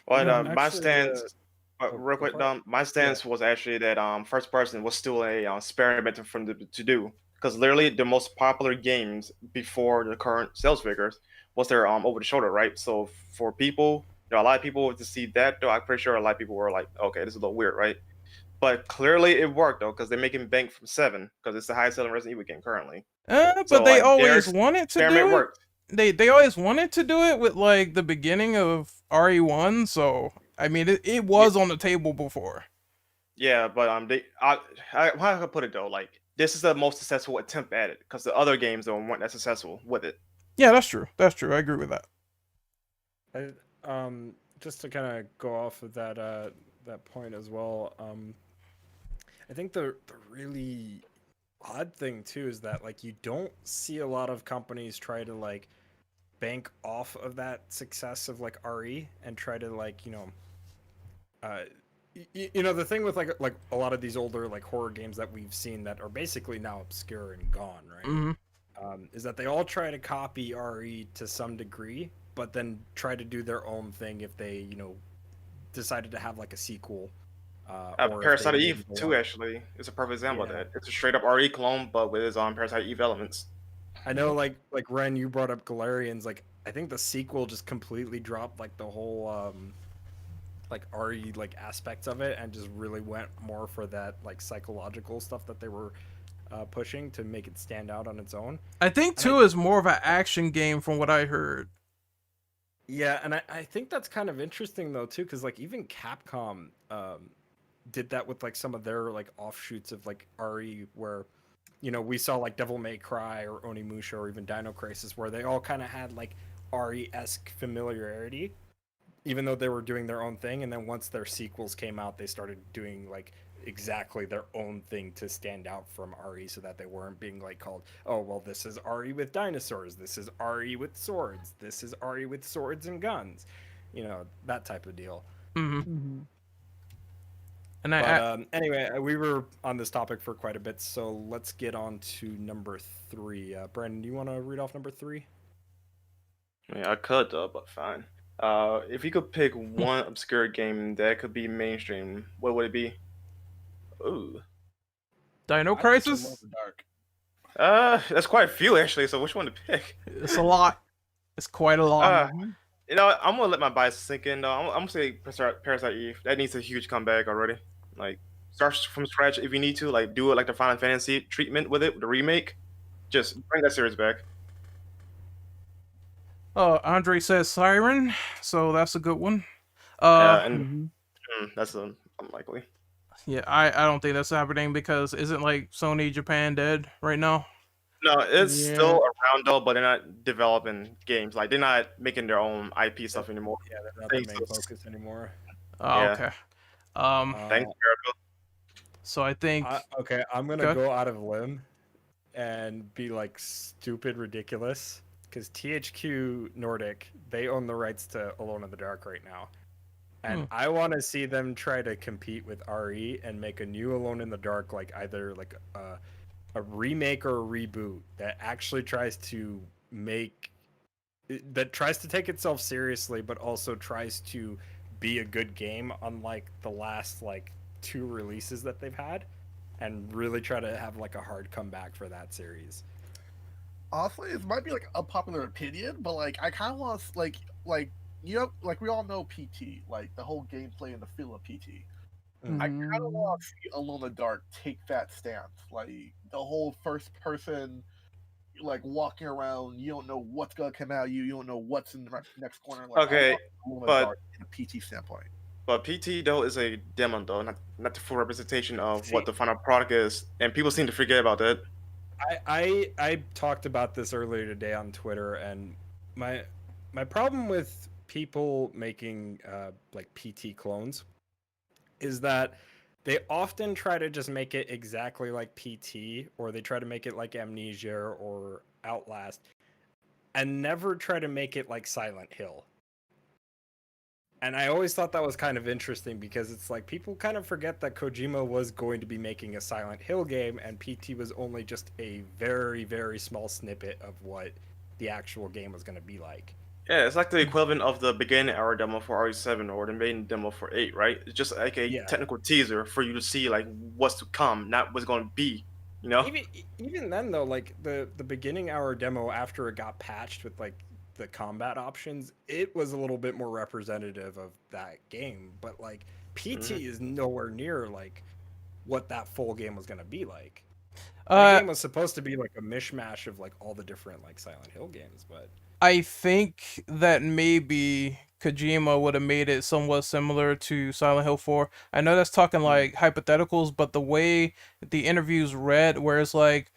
But No, my actually, stance, oh, real go quick, for it. my stance was actually that first person was still a experiment for them to do because literally the most popular games before the current sales figures was their over the shoulder, right? So for people, a lot of people to see that though, I'm pretty sure a lot of people were like, okay, this is a little weird, right? But clearly it worked though because they're making bank from 7 because it's the highest selling Resident Evil game currently. But So, they like, their always wanted to experiment do it. worked. They always wanted to do it with like the beginning of RE1, so I mean it was on the table before. Yeah, but how I could put it though, like this is the most successful attempt at it because the other games though weren't that successful with it. Yeah, that's true. That's true. I agree with that. Just to kind of go off of that that point as well. I think the really odd thing too is that like you don't see a lot of companies try to like bank off of that success of like RE and try to like the thing with like a lot of these older like horror games that we've seen that are basically now obscure and gone, right? Mhm. Is that they all try to copy RE to some degree, but then try to do their own thing if they decided to have like a sequel. Or if they Parasite maybe Eve go 2 on. actually is a perfect example of Yeah. that. It's a straight up RE clone, but with its Parasite Eve elements. I know, like Ren, you brought up Galarians. Like, I think the sequel just completely dropped like the whole like RE like aspects of it, and just really went more for that like psychological stuff that they were pushing to make it stand out on its own. I think And 2 is more of an action game from what I heard. Yeah, and I think that's kind of interesting though too, because like even Capcom did that with like some of their like offshoots of like RE, where we saw like Devil May Cry or Onimusha or even Dino Crisis, where they all kind of had like RE-esque familiarity, even though they were doing their own thing. And then once their sequels came out, they started doing like exactly their own thing to stand out from RE, so that they weren't being like called, oh well, this is RE with dinosaurs, this is RE with swords, this is RE with swords and guns, that type of deal. Mm-hmm. And But anyway, we were on this topic for quite a bit, so let's get on to number 3. Brandon, do you want to read off number 3? I mean, I could though, but fine. If you could pick one obscure game that could be mainstream, what would it be? Ooh. Dino I mentioned Alone Crisis. in the Dark. That's quite a few actually. So which one to pick? It's a lot. It's quite a lot. Uh, I'm gonna let my bias sink in though. I'm gonna say Parasite Eve. That needs a huge comeback already. Like, start from scratch if you need to. Like, do it like the Final Fantasy treatment with it, the remake. Just bring that series back. Andre says Siren, so that's a good one. And that's unlikely. Yeah, I don't think that's happening because isn't like Sony Japan dead right now? No, it's Yeah. still around though, but they're not developing games. Like, they're not making their own IP stuff anymore. Yeah, they're not the Thanks main to- focus anymore. Oh, Yeah. okay. Thanks, Miracle. So I think Okay, I'm Go gonna ahead. go out of limb and be like stupid ridiculous because THQ Nordic, they own the rights to Alone in the Dark right now. And I want to see them try to compete with RE and make a new Alone in the Dark, like either like a remake or a reboot that actually tries to take itself seriously, but also tries to be a good game, unlike the last like 2 releases that they've had, and really try to have like a hard comeback for that series. Honestly, it might be like a popular opinion, but like I kind of want to like you know, like we all know PT, like the whole gameplay and the feel of PT. I kind of want to see Alone in the Dark take that stance, like the whole first person, like walking around, you don't know what's gonna come out of you, you don't know what's in the next corner. Like, Okay, I want Alone in the but- Dark in a PT standpoint. But PT though is a demo though, not the full representation of See- what the final product is, and people seem to forget about that. I talked about this earlier today on Twitter, and my problem with people making like PT clones is that they often try to just make it exactly like PT, or they try to make it like Amnesia or Outlast, and never try to make it like Silent Hill. And I always thought that was kind of interesting because it's like people kind of forget that Kojima was going to be making a Silent Hill game, and PT was only just a very, very small snippet of what the actual game was going to be like. Yeah, it's like the equivalent of the beginning hour demo for RE7 or the main demo for 8, right? It's just like a Yeah. technical teaser for you to see like what's to come, not what's going to be. You know? Even then though, like the beginning hour demo after it got patched with like the combat options, it was a little bit more representative of that game. But like PT is nowhere near like what that full game was going to be like. That game was supposed to be like a mishmash of like all the different like Silent Hill games, but I think that maybe Kojima would have made it somewhat similar to Silent Hill 4. I know that's talking like hypotheticals, but the way the interviews read, where it's like,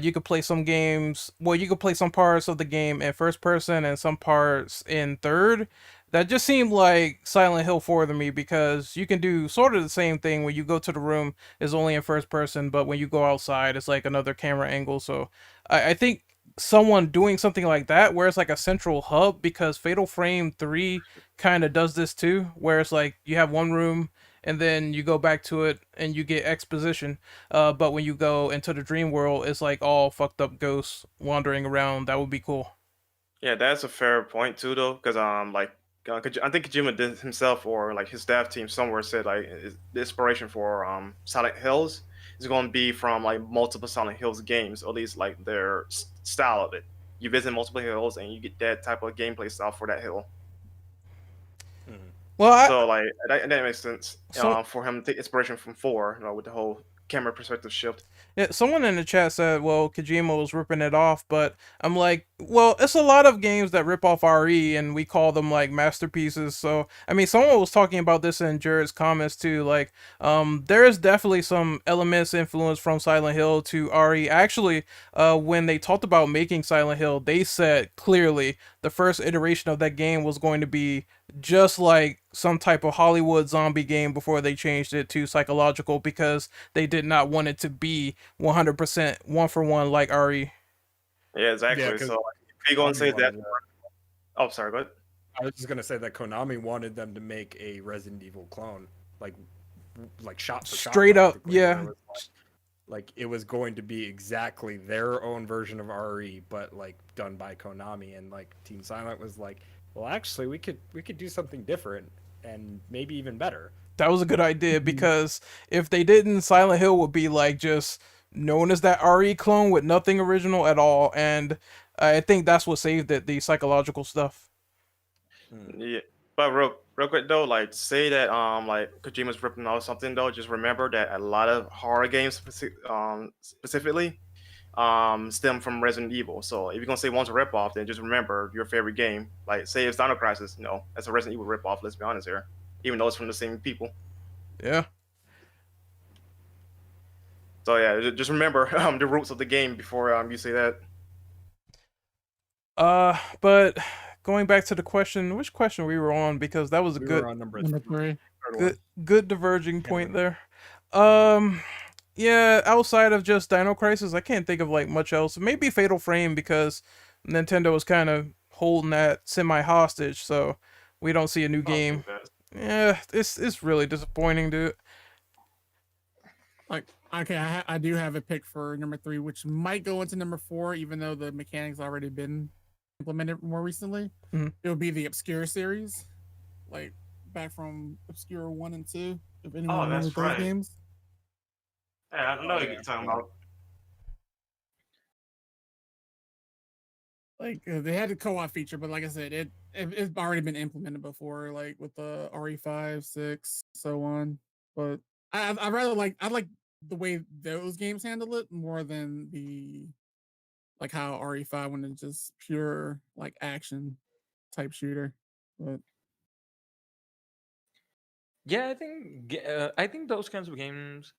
you could play some games, well, you could play some parts of the game in first person and some parts in third. That just seemed like Silent Hill 4 to me because you can do sort of the same thing when you go to the room, it's only in first person, but when you go outside, it's like another camera angle. So I think someone doing something like that where it's like a central hub, because Fatal Frame 3 kind of does this too, where it's like you have one room and then you go back to it and you get exposition, but when you go into the dream world, it's like all fucked up ghosts wandering around. That would be cool. Yeah, that's a fair point too, though, because I think Kojima did himself or like his staff team somewhere said like the inspiration for Silent Hills is going to be from like multiple Silent Hills games, or at least like their style of it. You visit multiple hills and you get that type of gameplay style for that hill. Well, So like that makes sense So- for him to take inspiration from 4, with the whole camera perspective shift. Yeah, someone in the chat said, well, Kojima was ripping it off, but I'm like, well, it's a lot of games that rip off RE, and we call them, like, masterpieces, so, I mean, someone was talking about this in Jared's comments, too, like, there is definitely some elements influence from Silent Hill to RE. Actually, when they talked about making Silent Hill, they said clearly the first iteration of that game was going to be just like some type of Hollywood zombie game before they changed it to psychological, because they did not want it to be 100% one for one like RE. Yeah, exactly. Yeah, 'cause so like, if you go and Konami say that, wanted oh, sorry, go ahead. I was just gonna say that Konami wanted them to make a Resident Evil clone, like shot for shot, Straight up, practically, where yeah. it was like it was going to be exactly their own version of RE, but like done by Konami, and like Team Silent was like, well, actually, we could do something different and maybe even better. That was a good idea Mhm. because if they didn't, Silent Hill would be like just known as that RE clone with nothing original at all, and I think that's what saved it, the psychological stuff. Yeah, but real quick though, like say that like Kojima's ripping off something though, just remember that a lot of horror games specifically stem from Resident Evil. So if you're gonna say one's a rip off, then just remember your favorite game. Like say it's Dino Crisis, no, that's a Resident Evil rip off. Let's be honest here, even though it's from the same people. Yeah. So yeah, just remember the roots of the game before you say that. But going back to the question, which question we were on, because that was a We good were on number Number 3. 3. Third good one. good diverging Yeah, point number- there. Yeah, outside of just Dino Crisis, I can't think of like much else. Maybe Fatal Frame because Nintendo was kind of holding that semi hostage, so we don't see a new Oh, game. that's- Yeah, it's really disappointing, dude. Like, okay, I do have a pick for number 3, which might go into number 4, even though the mechanics already been implemented more recently. Mhm. It would be the Obscure series, like back from Obscure 1 and 2. If anyone Oh, remembers that's those right. games. Yeah, I know what you're talking about. Like they had a co-op feature, but like I said, it's already been implemented before, like with the RE5, 6, so on. But I rather I like the way those games handle it more than the like how RE5 when it's just pure like action type shooter. But Yeah, I think those kinds of games,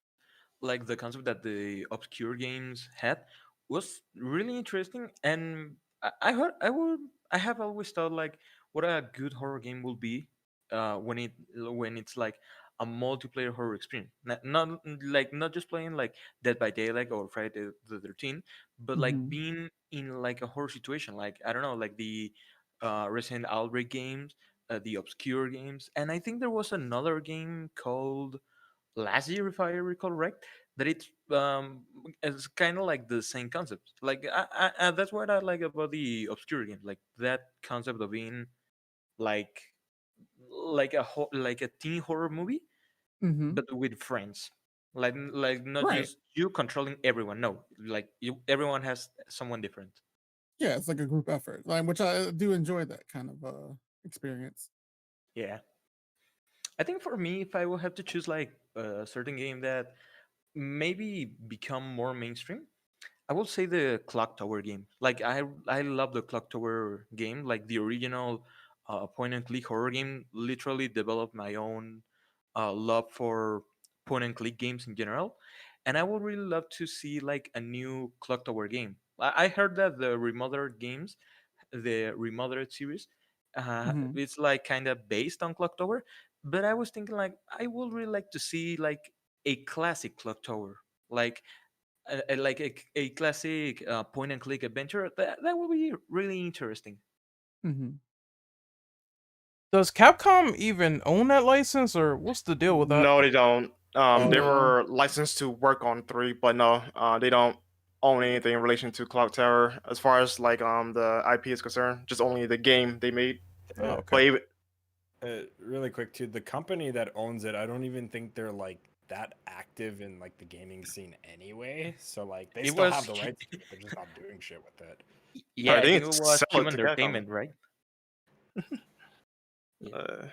like the concept that the obscure games had, was really interesting. And I have always thought like what a good horror game will be, when it's like a multiplayer horror experience, not just playing like Dead by Daylight or Friday the 13th, but like mhm. being in like a horror situation, like I don't know, like the Resident Outbreak games, the obscure games. And I think there was another game called last year, if I recall right, that it's kind of like the same concept. Like that's what I like about the obscure games, like that concept of being like like a teen horror movie, Mhm. but with friends. Like not Right. just you controlling everyone. No, like everyone has someone different. Yeah, it's like a group effort. Like which I do enjoy that kind of experience. Yeah, I think for me, if I will have to choose like a certain game that maybe become more mainstream, I will say the Clock Tower game. Like I love the Clock Tower game. Like the original point and click horror game. Literally developed my own love for point and click games in general, and I would really love to see like a new Clock Tower game. I heard that the remothered series, Mhm. it's like kind of based on Clock Tower. But I was thinking like I would really like to see like a classic Clock Tower, like a classic point and click adventure. That would be really interesting. Mhm. Does Capcom even own that license, or what's the deal with that? No, they don't. They No. were licensed to work on 3, but no, they don't own anything in relation to Clock Tower as far as like the IP is concerned. Just only the game they made. Oh, Uh, okay. But even really quick too, the company that owns it, I don't even think they're like that active in like the gaming scene anyway. So like they It still have was the rights to it. They're just not doing shit with it. yeah, I they think didn't it was sell it Human to Capcom. Entertainment, right? Yeah. Uh,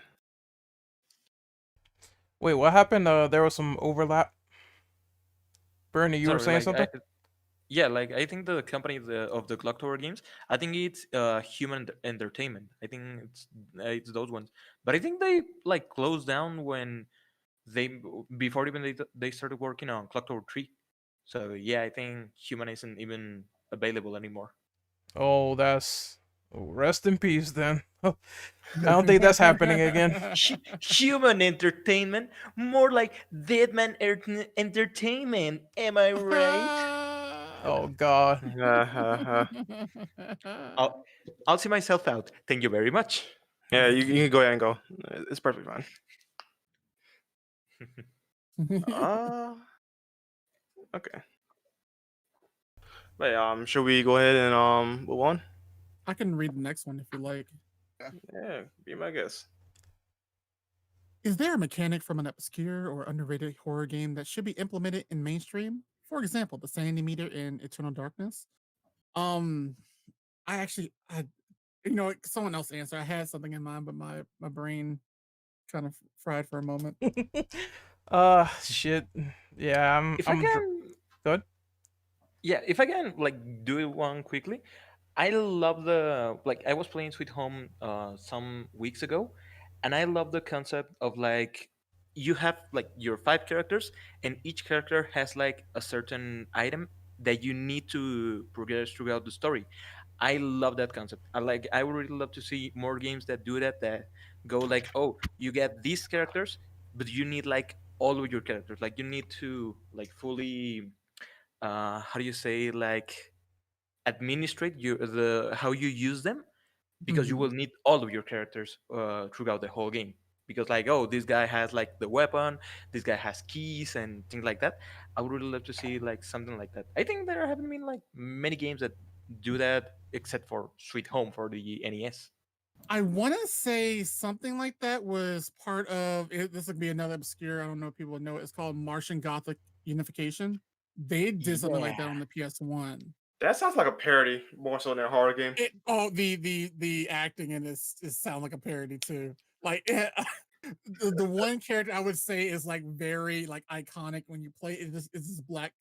Wait, what happened? There was some overlap. Bernie, you were Sorry, saying something? yeah, like I think the company of the Clock Tower games, I think it's Entertainment. I think it's those ones. But I think they like closed down when they before even they started working on Clock Tower 3. So yeah, I think Human isn't even available anymore. Oh, that's rest in peace then. I don't think that's happening again. Human Entertainment, more like Deadman Entertainment. Am I right? Oh God. uh, I'll I'll see myself out. Thank you very much. yeah, you can go ahead and go. It's perfectly fine. Uh, okay. But should we go ahead and move on? I can read the next one if you like. Yeah, be my guest. Is there a mechanic from an obscure or underrated horror game that should be implemented in mainstream? For example, the sanity meter in Eternal Darkness. Um, I actually, someone else answer. I had something in mind, but my brain kind of fried for a moment. Shit. Yeah, If I can, good. yeah, if I can like do it one quickly, I love the like I was playing Sweet Home some weeks ago, and I love the concept of like you have like your five characters, and each character has like a certain item that you need to progress throughout the story. I love that concept. I would really love to see more games that do that, that go like, oh, you get these characters, but you need like all of your characters. Like you need to like fully how do you say, like administrate the how you use them, because you Mhm. will need all of your characters throughout the whole game, because like, oh, this guy has like the weapon, this guy has keys and things like that. I would really love to see like something like that. I think there haven't been like many games that do that except for Sweet Home for the NES. I want to say something like that was part of it. This would be another obscure. I don't know if people know it. It's called Martian Gothic Unification. They did something like that Yeah. on the PS1. That sounds like a parody more so than a horror game. The acting in this sound like a parody too. Like the one character I would say is like very like iconic when you play it is this black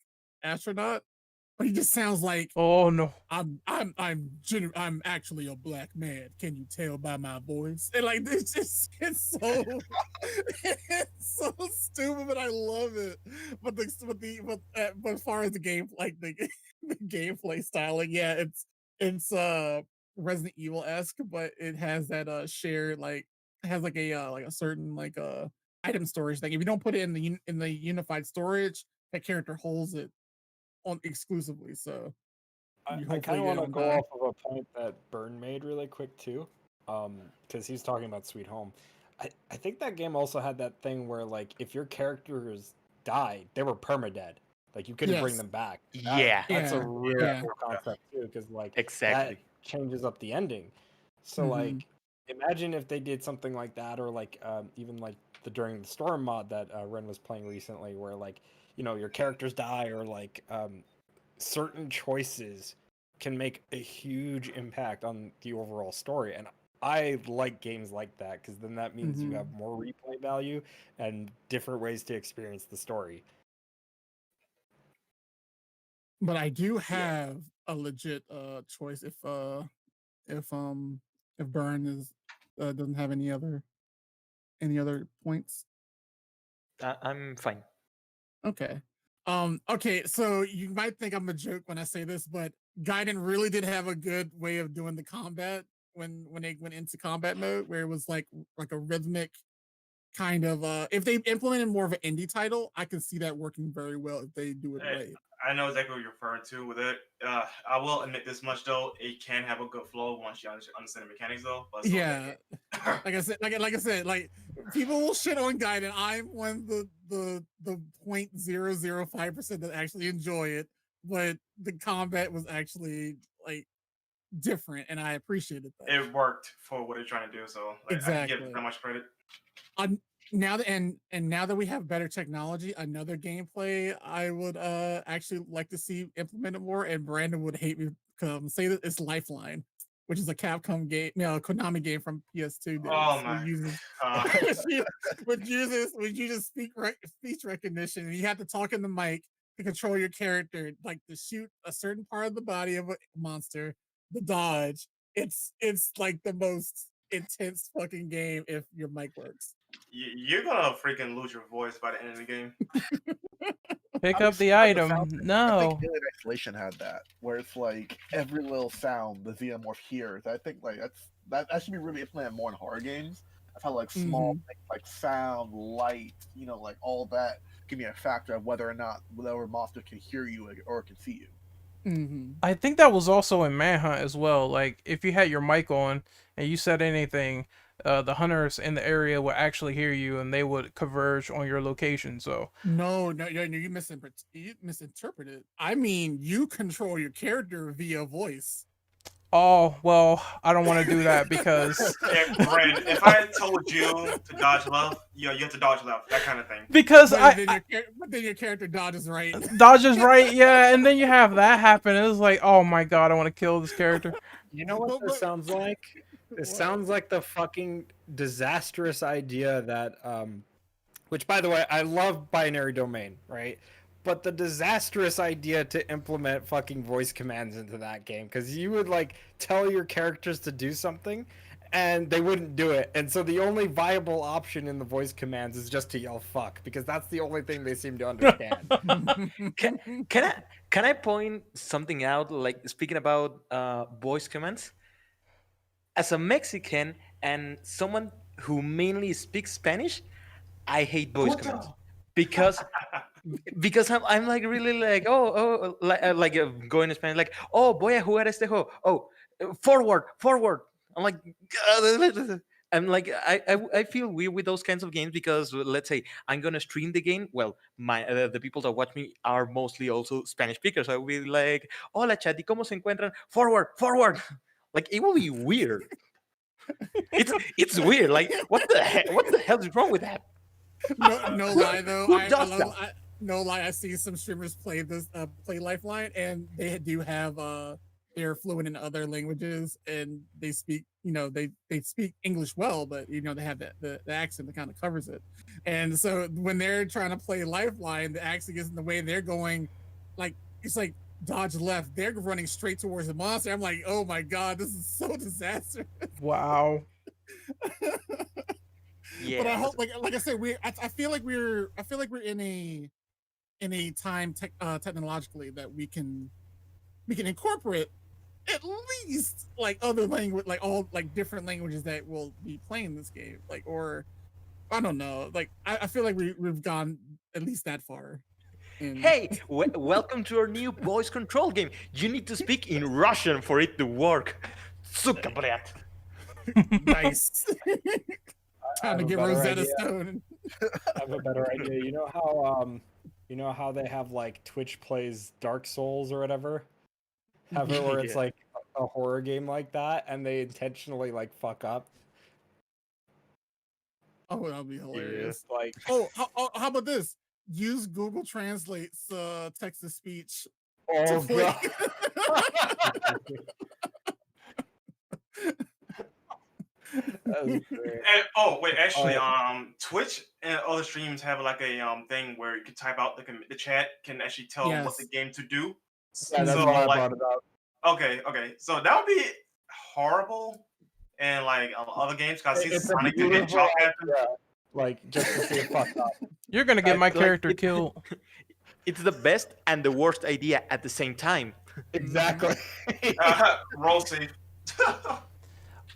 astronaut, but he just sounds like Oh no. I'm actually a black man. Can you tell by my voice? And like it's so it's so stupid, but I love it. But as far as the game, like the gameplay styling, yeah, it's Resident Evil esque, but it has that shared like it has like a certain item storage thing. If you don't put it in the unified storage, that character holds it on exclusively. So you I hopefully kind of get want to on go die. off of a point that Burn made really quick too, because he's talking about Sweet Home. I think that game also had that thing where like if your characters died, they were permadead. Like you couldn't bring Yes. them back. Yeah, That's a Yeah. really Yeah. cool concept too, because like that exactly. changes up the ending. So Mhm. like, imagine if they did something like that, or like even like the During the Storm mod that Ren was playing recently, where like your characters die, or like certain choices can make a huge impact on the overall story. And I like games like that because then that means you Mhm. have more replay value and different ways to experience the story. But I do Yeah. have a legit choice if um if Burn is doesn't have any other points. I'm fine. Okay. Okay, so you might think I'm a joke when I say this, but Gaiden really did have a good way of doing the combat when they went into combat mode, where it was like a rhythmic kind of if they implemented more of an indie title, I can see that working very well if they do it Hey, right. I know exactly what you're referring to with it. I will admit this much though: it can have a good flow once you understand the mechanics, though. But still, Yeah. Like I said, like people will shit on Gaiden. I'm one of the 0.005% that actually enjoy it, but the combat was actually like different, and I appreciated that. it worked for what it's trying to do. So like, I can give it Exactly. that much credit. Now that now that we have better technology, another gameplay I would actually like to see implemented more, and Brandon would hate me say that it's Lifeline, which is a Capcom game, a Konami game from PS2 Oh days, my god. which uses speech recognition, and you have to talk in the mic to control your character, like to shoot a certain part of the body of a monster, the dodge. It's like the most intense fucking game if your mic works. You're gonna freaking lose your voice by the end of the game. Pick I up was the at the item. fountain. I think No. Alien Isolation had that, where it's like every little sound the xenomorph hears. I think like that should be really implemented more in horror games. I've had like small Mhm. things like sound, light, like all that give me a factor of whether or not whatever monster can hear you or can see you. Mhm. I think that was also in Manhunt as well. Like if you had your mic on and you said anything, the hunters in the area would actually hear you and they would converge on your location. So No, you misinterpreted. I mean, you control your character via voice. Oh well, I don't want to do that because Brandon, if I told you to dodge left, you have to dodge left, that kind of thing. because But I, then your character dodges right. Dodge is right, yeah, and then you have that happen. It's like, oh my god, I want to kill this character. You know what this sounds like? This sounds like the fucking disastrous idea that, which by the way, I love binary domain, right? But the disastrous idea to implement fucking voice commands into that game, because you would like tell your characters to do something and they wouldn't do it. And so the only viable option in the voice commands is just to yell fuck, because that's the only thing they seem to understand. Can I point something out? Like speaking about voice commands, as a Mexican and someone who mainly speaks Spanish, I hate voice commands because I'm like really like going to Spanish like, oh voy a jugar este juego, forward. I'm like I'm like I feel weird with those kinds of games because let's say I'm gonna stream the game. Well, my the people that watch me are mostly also Spanish speakers. So I will be like, hola chat, ¿y cómo se encuentran? Forward. Like it will be weird. It's weird. Like what the hell is wrong with that? No lie though. Who does that? No lie. I see some streamers play play Lifeline, and they do have they're fluent in other languages, and they speak they speak English well, but they have the accent that kind of covers it. And so when they're trying to play Lifeline, the accent gets in the way. They're going like it's like dodge left. They're running straight towards the monster. I'm like, oh my god, this is so disastrous. Wow. Yeah. But I hope, like I said, I feel like we're in a time technologically that we can incorporate at least like other language, like all like different languages that will be playing this game, like, or I don't know, like I feel like we've gone at least that far. Hey, welcome to our new voice control game. You need to speak in Russian for it to work. Suka, блядь. Nice. Time to give Rosetta idea. Stone. I have a better idea. You know how they have like Twitch plays Dark Souls or whatever? Have it where it's like a horror game like that and they intentionally like fuck up. Oh, that'll be hilarious. Like how about this? Use Google Translate's text to speech. oh god. That was great. And, wait, actually, Twitch and other streams have like a thing where you can type out the chat can actually tell what the game to do. Yeah, that's so, why I like, brought it up. Okay. So that would be horrible, and like other games, because I see Sonic the Hedgehog happen. Like just to see it fucked up. You're gonna get my character killed. It's the best and the worst idea at the same time. Exactly. Roll safe.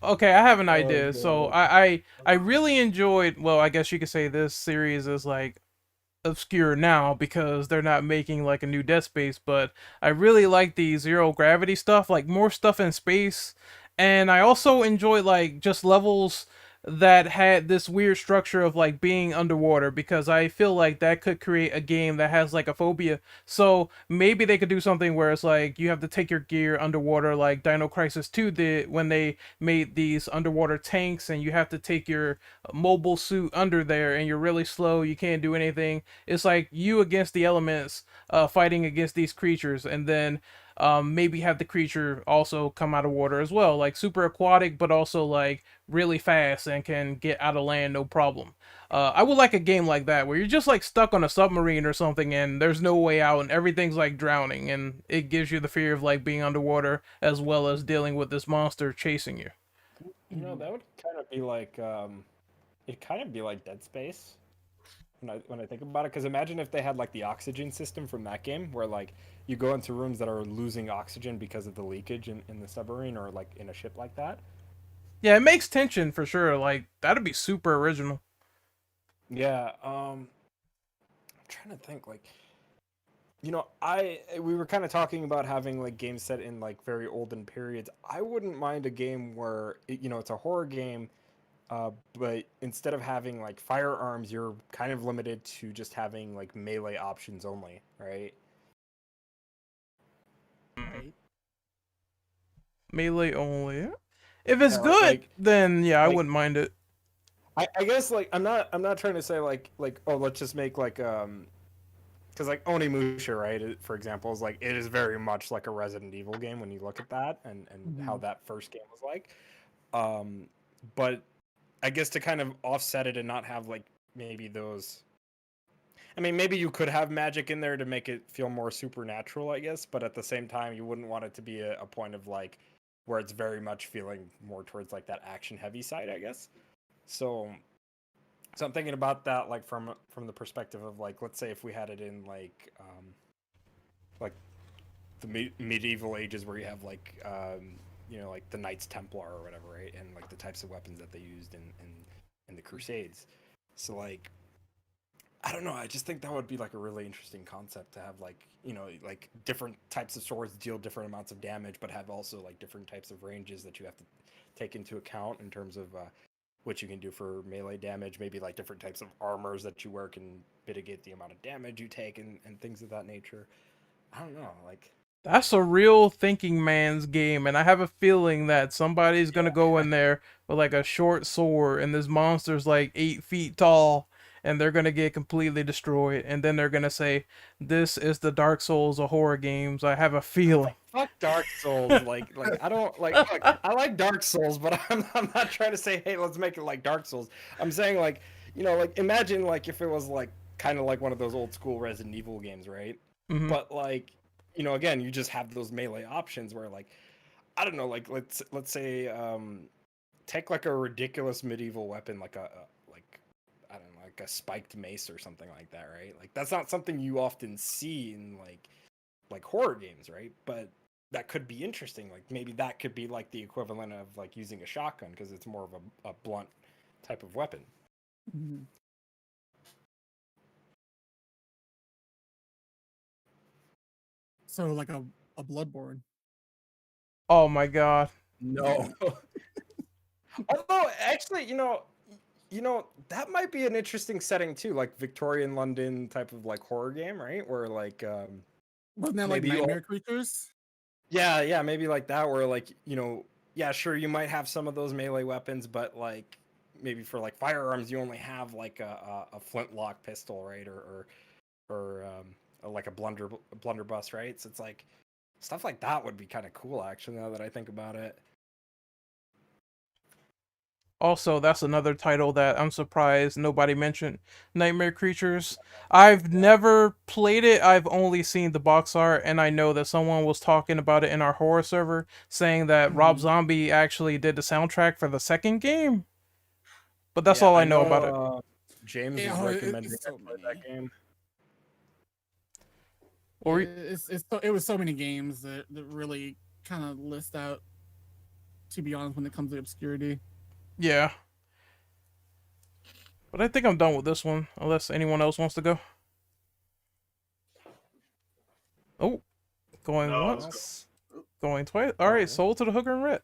Okay, I have an idea. God. So I really enjoyed. Well, I guess you could say this series is like obscure now because they're not making like a new Dead Space. But I really like the zero gravity stuff, like more stuff in space, and I also enjoy like just levels that had this weird structure of like being underwater, because I feel like that could create a game that has like a phobia. So maybe they could do something where it's like you have to take your gear underwater, like Dino Crisis 2 did when they made these underwater tanks, and you have to take your mobile suit under there, and you're really slow, you can't do anything. It's like you against the elements, fighting against these creatures, and then maybe have the creature also come out of water as well, like super aquatic, but also like really fast and can get out of land no problem. I would like a game like that where you're just like stuck on a submarine or something and there's no way out and everything's like drowning, and it gives you the fear of like being underwater as well as dealing with this monster chasing you. You know, that would kind of be like it'd kind of be like Dead Space when I think about it, because imagine if they had like the oxygen system from that game where like you go into rooms that are losing oxygen because of the leakage in the submarine or like in a ship like that. Yeah, it makes tension for sure. Like that'd be super original. Yeah, I'm trying to think, like, you know, we were kind of talking about having like games set in like very olden periods. I wouldn't mind a game where it's a horror game, but instead of having like firearms, you're kind of limited to just having like melee options only, right? Melee only. If it's Yeah, good, like- then yeah, I like- wouldn't mind it. I guess like I'm not trying to say like oh let's just make like because like Onimusha, right, for example, is like it is very much like a Resident Evil game when you look at that and how that first game was like. But I guess to kind of offset it and not have like maybe those. I mean, maybe you could have magic in there to make it feel more supernatural, I guess, but at the same time, you wouldn't want it to be a point of like where it's very much feeling more towards like that action heavy side, I guess. So I'm thinking about that like from the perspective of like let's say if we had it in like the medieval ages where you have like you know like the Knights Templar or whatever, right, and like the types of weapons that they used in the Crusades. So like I don't know, I just think that would be like a really interesting concept to have like you know like different types of swords deal different amounts of damage but have also like different types of ranges that you have to take into account in terms of what you can do for melee damage, maybe like different types of armors that you wear can mitigate the amount of damage you take and things of that nature. I don't know, like That's a real thinking man's game, and I have a feeling that somebody's gonna go in there with like a short sword, and this monster's like 8 feet tall, and they're gonna get completely destroyed, and then they're gonna say, "This is the Dark Souls of horror games." I have a feeling. fuck Dark Souls. like I don't like look, I like Dark Souls, but I'm not trying to say hey let's make it like Dark Souls. I'm saying like you know like imagine like if it was like kind of like one of those old school Resident Evil games, right? Mhm. But like you know again you just have those melee options where like I don't know like let's say take like a ridiculous medieval weapon like a like I don't know like a spiked mace or something like that, right? Like that's not something you often see in like horror games, right? But that could be interesting. Like maybe that could be like the equivalent of like using a shotgun because it's more of a blunt type of weapon. Mhm. So like a Bloodborne. Oh my god. No. Although actually, you know that might be an interesting setting too, like Victorian London type of like horror game, right? Where like Wasn't that like maybe you all- Nightmare Creatures? yeah, maybe like that where like, you know, yeah, sure you might have some of those melee weapons, but like maybe for like firearms you only have like a flintlock pistol, right? Or like a blunderbuss, right? So it's like stuff like that would be kind of cool actually now that I think about it. Also, that's another title that I'm surprised nobody mentioned. Nightmare Creatures. I've never played it. I've only seen the box art, and I know that someone was talking about it in our horror server, saying that Rob Zombie actually did the soundtrack for the second game. But that's Yeah, all I know about it. James Yeah, was it's recommending so I play many. that game. Or It was so many games that really kind of list out. To be honest, when it comes to obscurity. yeah. But I think I'm done with this one, unless anyone else wants to go. Oh, going No, once. let's Going twice. All right, sold to the hooker and red.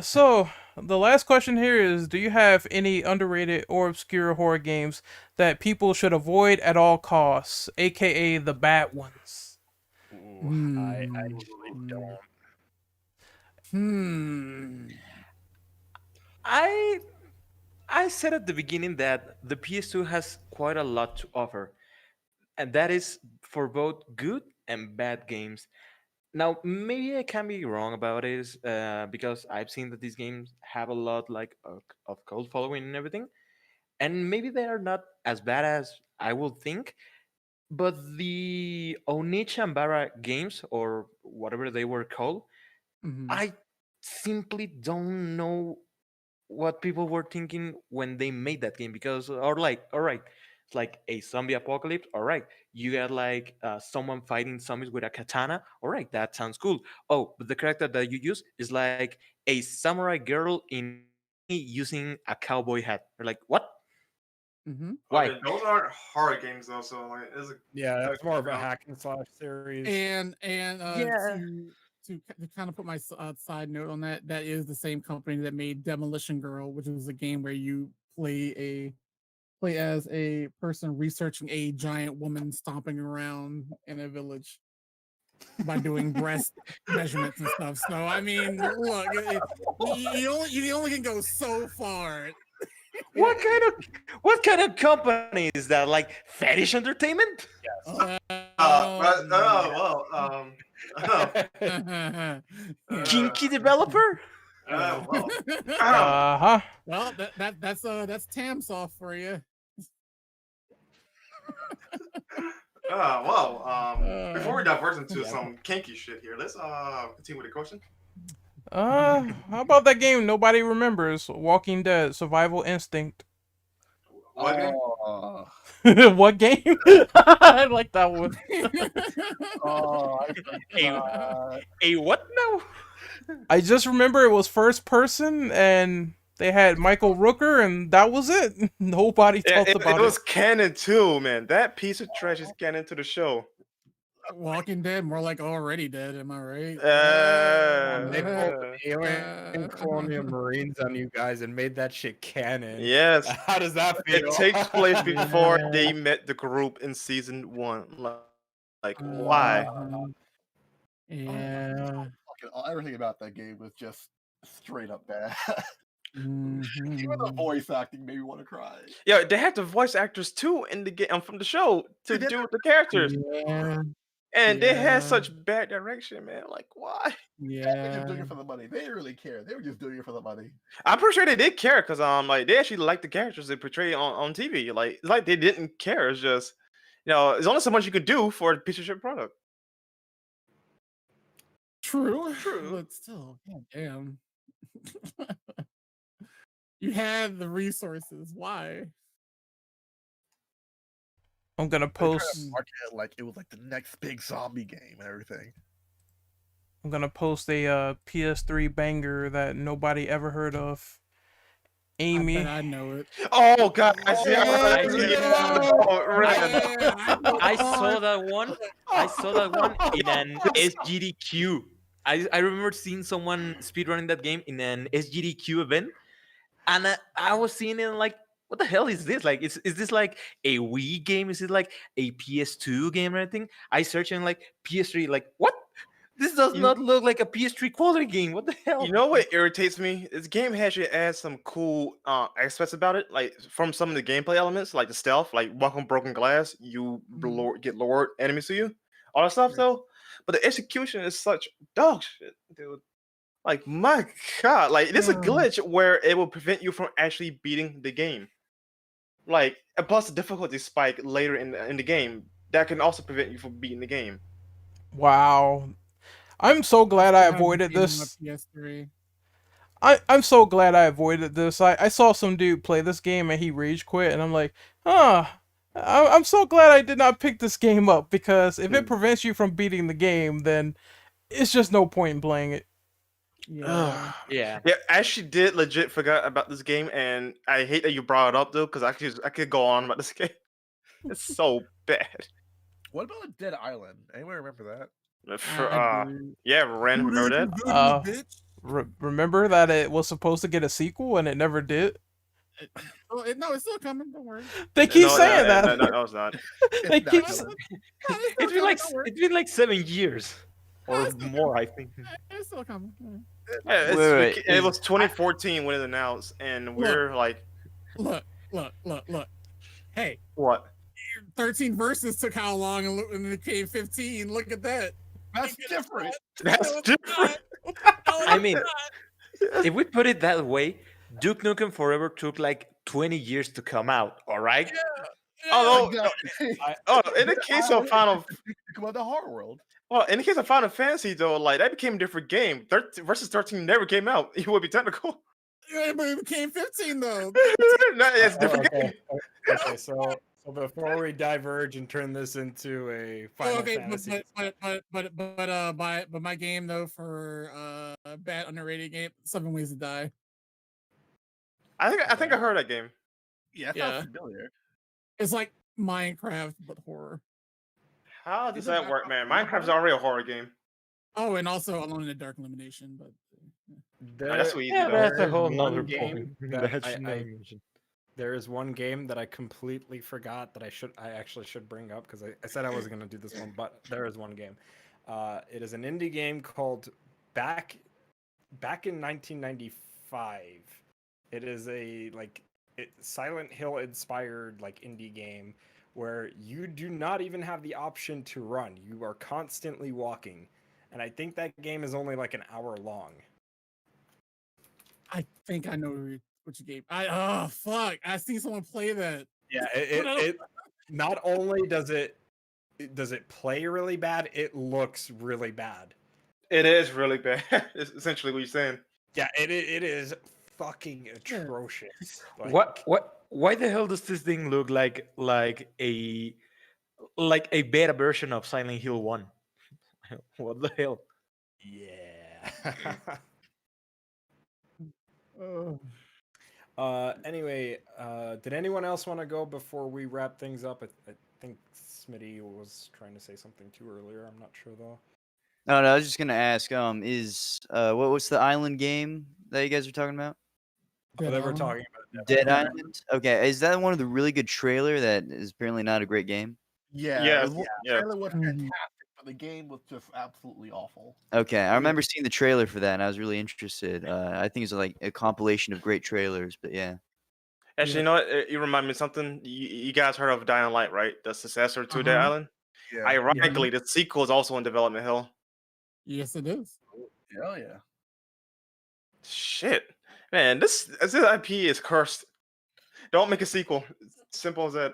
So the last question here is: do you have any underrated or obscure horror games that people should avoid at all costs, aka the bad ones? Ooh, I actually don't. I I said at the beginning that the PS2 has quite a lot to offer, and that is for both good and bad games. Now, maybe I can be wrong about it, because I've seen that these games have a lot like of cult following and everything, and maybe they are not as bad as I would think. But the Onichi and Bara games, or whatever they were called, I simply don't know what people were thinking when they made that game, because or like all right, it's like a zombie apocalypse, all right, you got like someone fighting zombies with a katana, all right, that sounds cool. Oh, but the character that you use is like a samurai girl in anime using a cowboy hat. You're like, what? Why? Okay, those aren't horror games though, so like, it's a Yeah, that was more of a hack and slash series. And Yeah. to kind of put my side note on that, that is the same company that made Demolition Girl, which is a game where you play as a person researching a giant woman stomping around in a village. by doing breast measurements and stuff. So I mean, look, you only can go so far. What kind of company is that? Like Fetish Entertainment? Kinky developer? Well. Well, that's Tamsoft for you. Before we diverge into some kinky shit here, let's continue with the question. How about that game nobody remembers? Walking Dead: Survival Instinct. What game? What game? I like that one. A what now? I just remember it was first person and they had Michael Rooker and that was it. Nobody talked about it. It was canon too, man. That piece of trash is canon to the show. Walking Dead, more like Already Dead. Am I right? They pulled an alien colonial marines on you guys and made that shit canon. Yes. How does that feel? It takes place before they met the group in season 1. Like why? Yeah. Everything about that game was just straight up bad. Even the voice acting made me want to cry. Yeah, they had the voice actors too in the game from the show to do the characters. Yeah. And they had such bad direction, man. Like, why? They were just doing it for the money. They didn't really care. They were just doing it for the money. I'm pretty sure they did care because like they actually liked the characters they portray on TV. Like it's like they didn't care. It's just there's only so much you can do for a piece of shit product. True. But still, damn. You had the resources. Why? I'm gonna post. Like it was like the next big zombie game and everything. I'm gonna post a PS3 banger that nobody ever heard of. Amy. I bet I know it. Oh god! I saw that one. I saw that one in an SGDQ. I remember seeing someone speedrunning that game in an SGDQ event, and I was seeing it like, what the hell is this? Like, is this like a Wii game? Is it like a PS2 game or anything? I searched and like PS3, like what? This does not look like a PS3 quality game. What the hell? You know what irritates me? This game actually adds some cool aspects about it, like from some of the gameplay elements, like the stealth, like walk on broken glass, you get lowered enemies to you, all that stuff though. But the execution is such dog shit, dude. Like my god, like this is a glitch where it will prevent you from actually beating the game. Like, and plus the difficulty spike later in the game that can also prevent you from beating the game. Wow. I'm so glad I avoided this. I'm so glad I avoided this. I saw some dude play this game and he rage quit, and I'm like, I'm so glad I did not pick this game up, because if it prevents you from beating the game, then it's just no point in playing it. Yeah, I actually did legit forgot about this game, and I hate that you brought it up though, because I could go on about this game. It's so bad. What about Dead Island? Anyone remember that? Ren, remember that? Remember that it was supposed to get a sequel and it never did? No, it's still coming. Don't worry. They keep saying that. No, it's not. They keep. It's been like 7 years or more, I think. It's still coming. It was 2014 when it announced, and we're like, look. Hey, what? 13 verses took how long, and it became 15. Look at that. That's different. That's different. I mean, if we put it that way, Duke Nukem Forever took like 20 years to come out. All right. In the case of come out the horror world. Well, in the case of Final Fantasy, though, like that became a different game. Versus 13 never came out. It would be technical. Yeah, but it became 15 though. No, it's a different game. Okay, so before we diverge and turn this into a Final Fantasy, but my game though for bad underrated game, 7 Ways to Die. I think I heard that game. Yeah, that sounds familiar. It's like Minecraft but horror. How does that work, man? Minecraft's already a horror game. Oh, and also Alone in the Dark Elimination, but that's what you do. That's a whole nother nother game. point. There is one game that I completely forgot that I actually should bring up, because I said I wasn't going to do this one, but there is one game. It is an indie game called Back in 1995. It is a Silent Hill inspired like indie game where you do not even have the option to run. You are constantly walking. And I think that game is only like an hour long. I think I know what you gave. Oh fuck! I seen someone play that. Yeah, it not only does it play really bad, it looks really bad. It is really bad. It's essentially what you're saying. Yeah, it is fucking atrocious. Why the hell does this thing look like a beta version of Silent Hill 1? What the hell? Yeah. Oh. Anyway, did anyone else want to go before we wrap things up? I think Smitty was trying to say something too earlier. I'm not sure though. No, I was just gonna ask. What's the island game that you guys are talking about? Oh, they were talking about Dead Island. Okay, is that one of the really good trailer that is apparently not a great game? Yeah, Yeah, the yeah. trailer was fantastic, but the game was just absolutely awful. Okay, I remember seeing the trailer for that, and I was really interested. I think it's like a compilation of great trailers, but yeah. Actually, you know what? You remind me of something. You guys heard of Dying Light, right? The successor to Dead Island. Yeah. Ironically, the sequel is also in development hell. Yes, it is. Hell yeah. Shit, man, this IP is cursed. Don't make a sequel. Simple as that.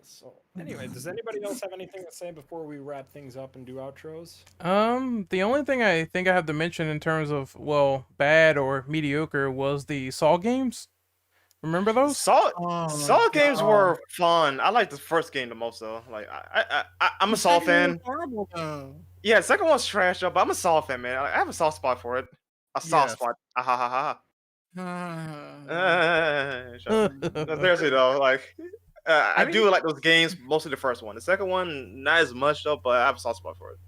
So anyway, does anybody else have anything to say before we wrap things up and do outros? The only thing I think I have to mention in terms of bad or mediocre was the Saw games. Remember those? Saw games were fun. I like the first game the most though. Like I'm a Saw fan. Horrible though. Yeah, the second one's trash though, but I'm a Saw fan, man. I have a soft spot for it. A soft Yes. spot. Ah, ha ha ha. Ah. Seriously though, like I do like those games, mostly the first one. The second one, not as much though, but I have a soft spot for it.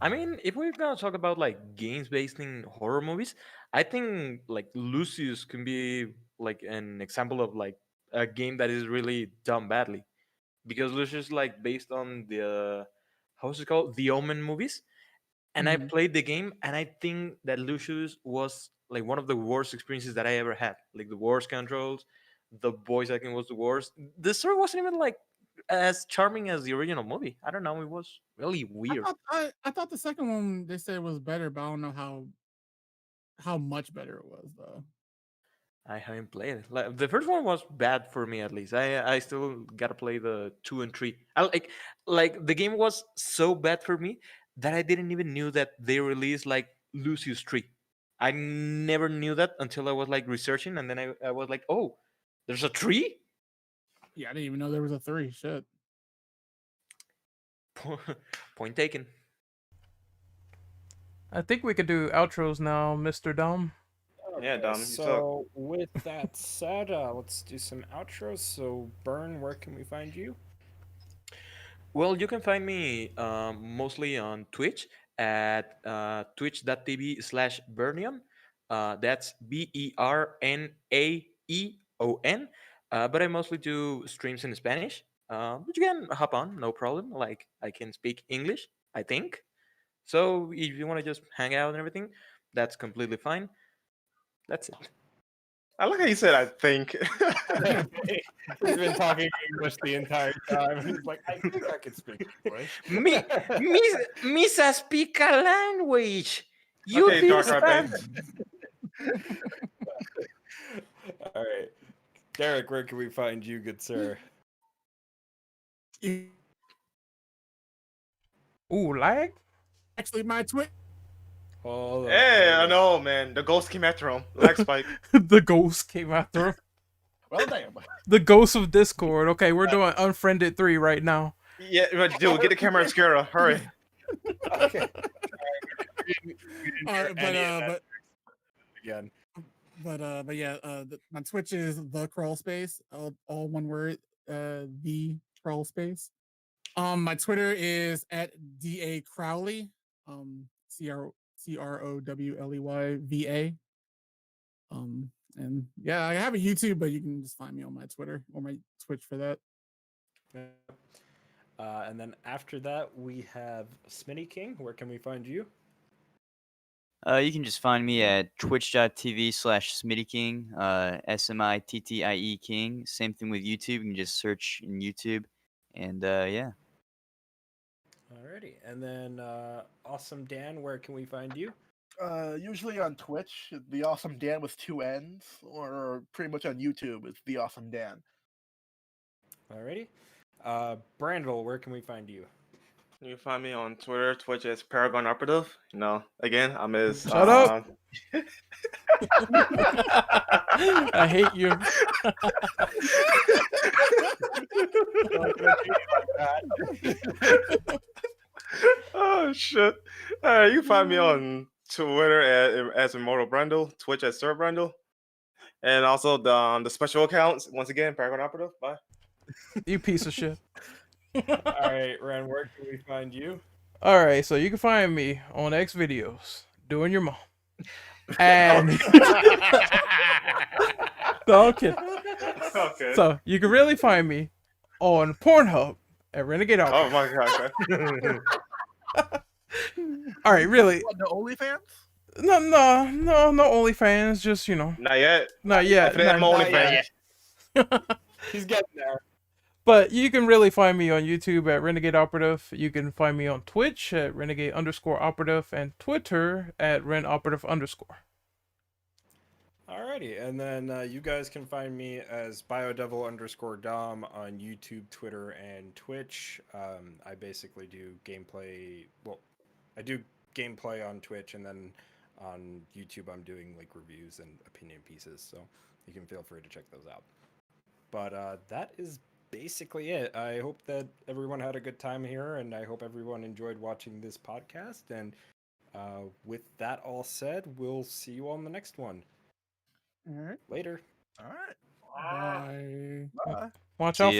I mean, if we're gonna talk about like games based in horror movies, I think like Lucius can be like an example of like a game that is really done badly, because Lucius like based on the how's it called, the Omen movies, and I played the game, and I think that Lucius was like one of the worst experiences that I ever had. Like the worst controls, the voice acting was the worst. The story wasn't even like as charming as the original movie. I don't know. It was really weird. I thought the second one they said was better, but I don't know how much better it was though. I haven't played it. Like, the first one was bad for me, at least. I still gotta play the 2 and 3. I like the game was so bad for me that I didn't even knew that they released like Lucius 3. I never knew that until I was like researching, and then I was like, oh, there's a 3. Yeah, I didn't even know there was a 3. Shit. Point taken. I think we could do outros now, Mr. Dom. Yeah, Dom. You So with that said, let's do some outros. So Burn, where can we find you? Well, you can find me mostly on Twitch at twitch.tv/Bernion. That's BERNAEON. But I mostly do streams in Spanish. But you can hop on, no problem. Like I can speak English, I think. So if you want to just hang out and everything, that's completely fine. That's it. I like how you said I think. He's been talking English the entire time. He's like, I think I can speak English. Misa speak a language. You Okay, Dark Art All right. Derek, where can we find you, good sir? Ooh, lag? Actually, my Twitch. Oh, Hey, I know, man. The ghost came after him. Lag spike. The ghost came after him. Well, damn. The ghost of Discord. Okay, we're doing Unfriended 3 right now. Yeah, dude, get the camera and scare her. Hurry. Okay. All right, but Again. but yeah, my Twitch is the crawl space, all one word, the crawl space. My Twitter is at DA Crowley, CROWLEYVA. And yeah, I have a YouTube, but you can just find me on my Twitter or my Twitch for that. And then after that, we have Smitty King. Where can we find you? You can just find me at twitch.tv/SmittyKing, SMITTIE King. Same thing with YouTube. You can just search in YouTube. And yeah. Alrighty. And then Awesome Dan, where can we find you? Usually on Twitch, the Awesome Dan with 2 N's, or pretty much on YouTube, it's the Awesome Dan. Alrighty. Brandel, where can we find you? You can find me on Twitter, Twitch as Paragon Operative. You know, again, I'm his. Shut up. I hate you. Oh shit! You can find me on Twitter as Immortal Brandel, Twitch as Sir Brandel, and also the special accounts. Once again, Paragon Operative. Bye. You piece of shit. Alright, Ren, where can we find you? All right, so you can find me on X videos doing your mom, and no, I'm kidding. Okay. So you can really find me on Pornhub at Renegade Oh Operative. my god. Okay. All right, really? What, the OnlyFans? No OnlyFans. Just Not yet. not yet. If they have not- my OnlyFans. He's getting there. But you can really find me on YouTube at Renegade Operative. You can find me on Twitch at Renegade_Operative and Twitter at RenOperative_. Alrighty, and then you guys can find me as BioDevil_Dom on YouTube, Twitter, and Twitch. I basically do gameplay. Well, I do gameplay on Twitch, and then on YouTube, I'm doing like reviews and opinion pieces. So you can feel free to check those out. But that is basically it. I hope that everyone had a good time here, and I hope everyone enjoyed watching this podcast. And with that all said, we'll see you on the next one. All right. Later. All right. Bye. Bye. Watch See out ya. for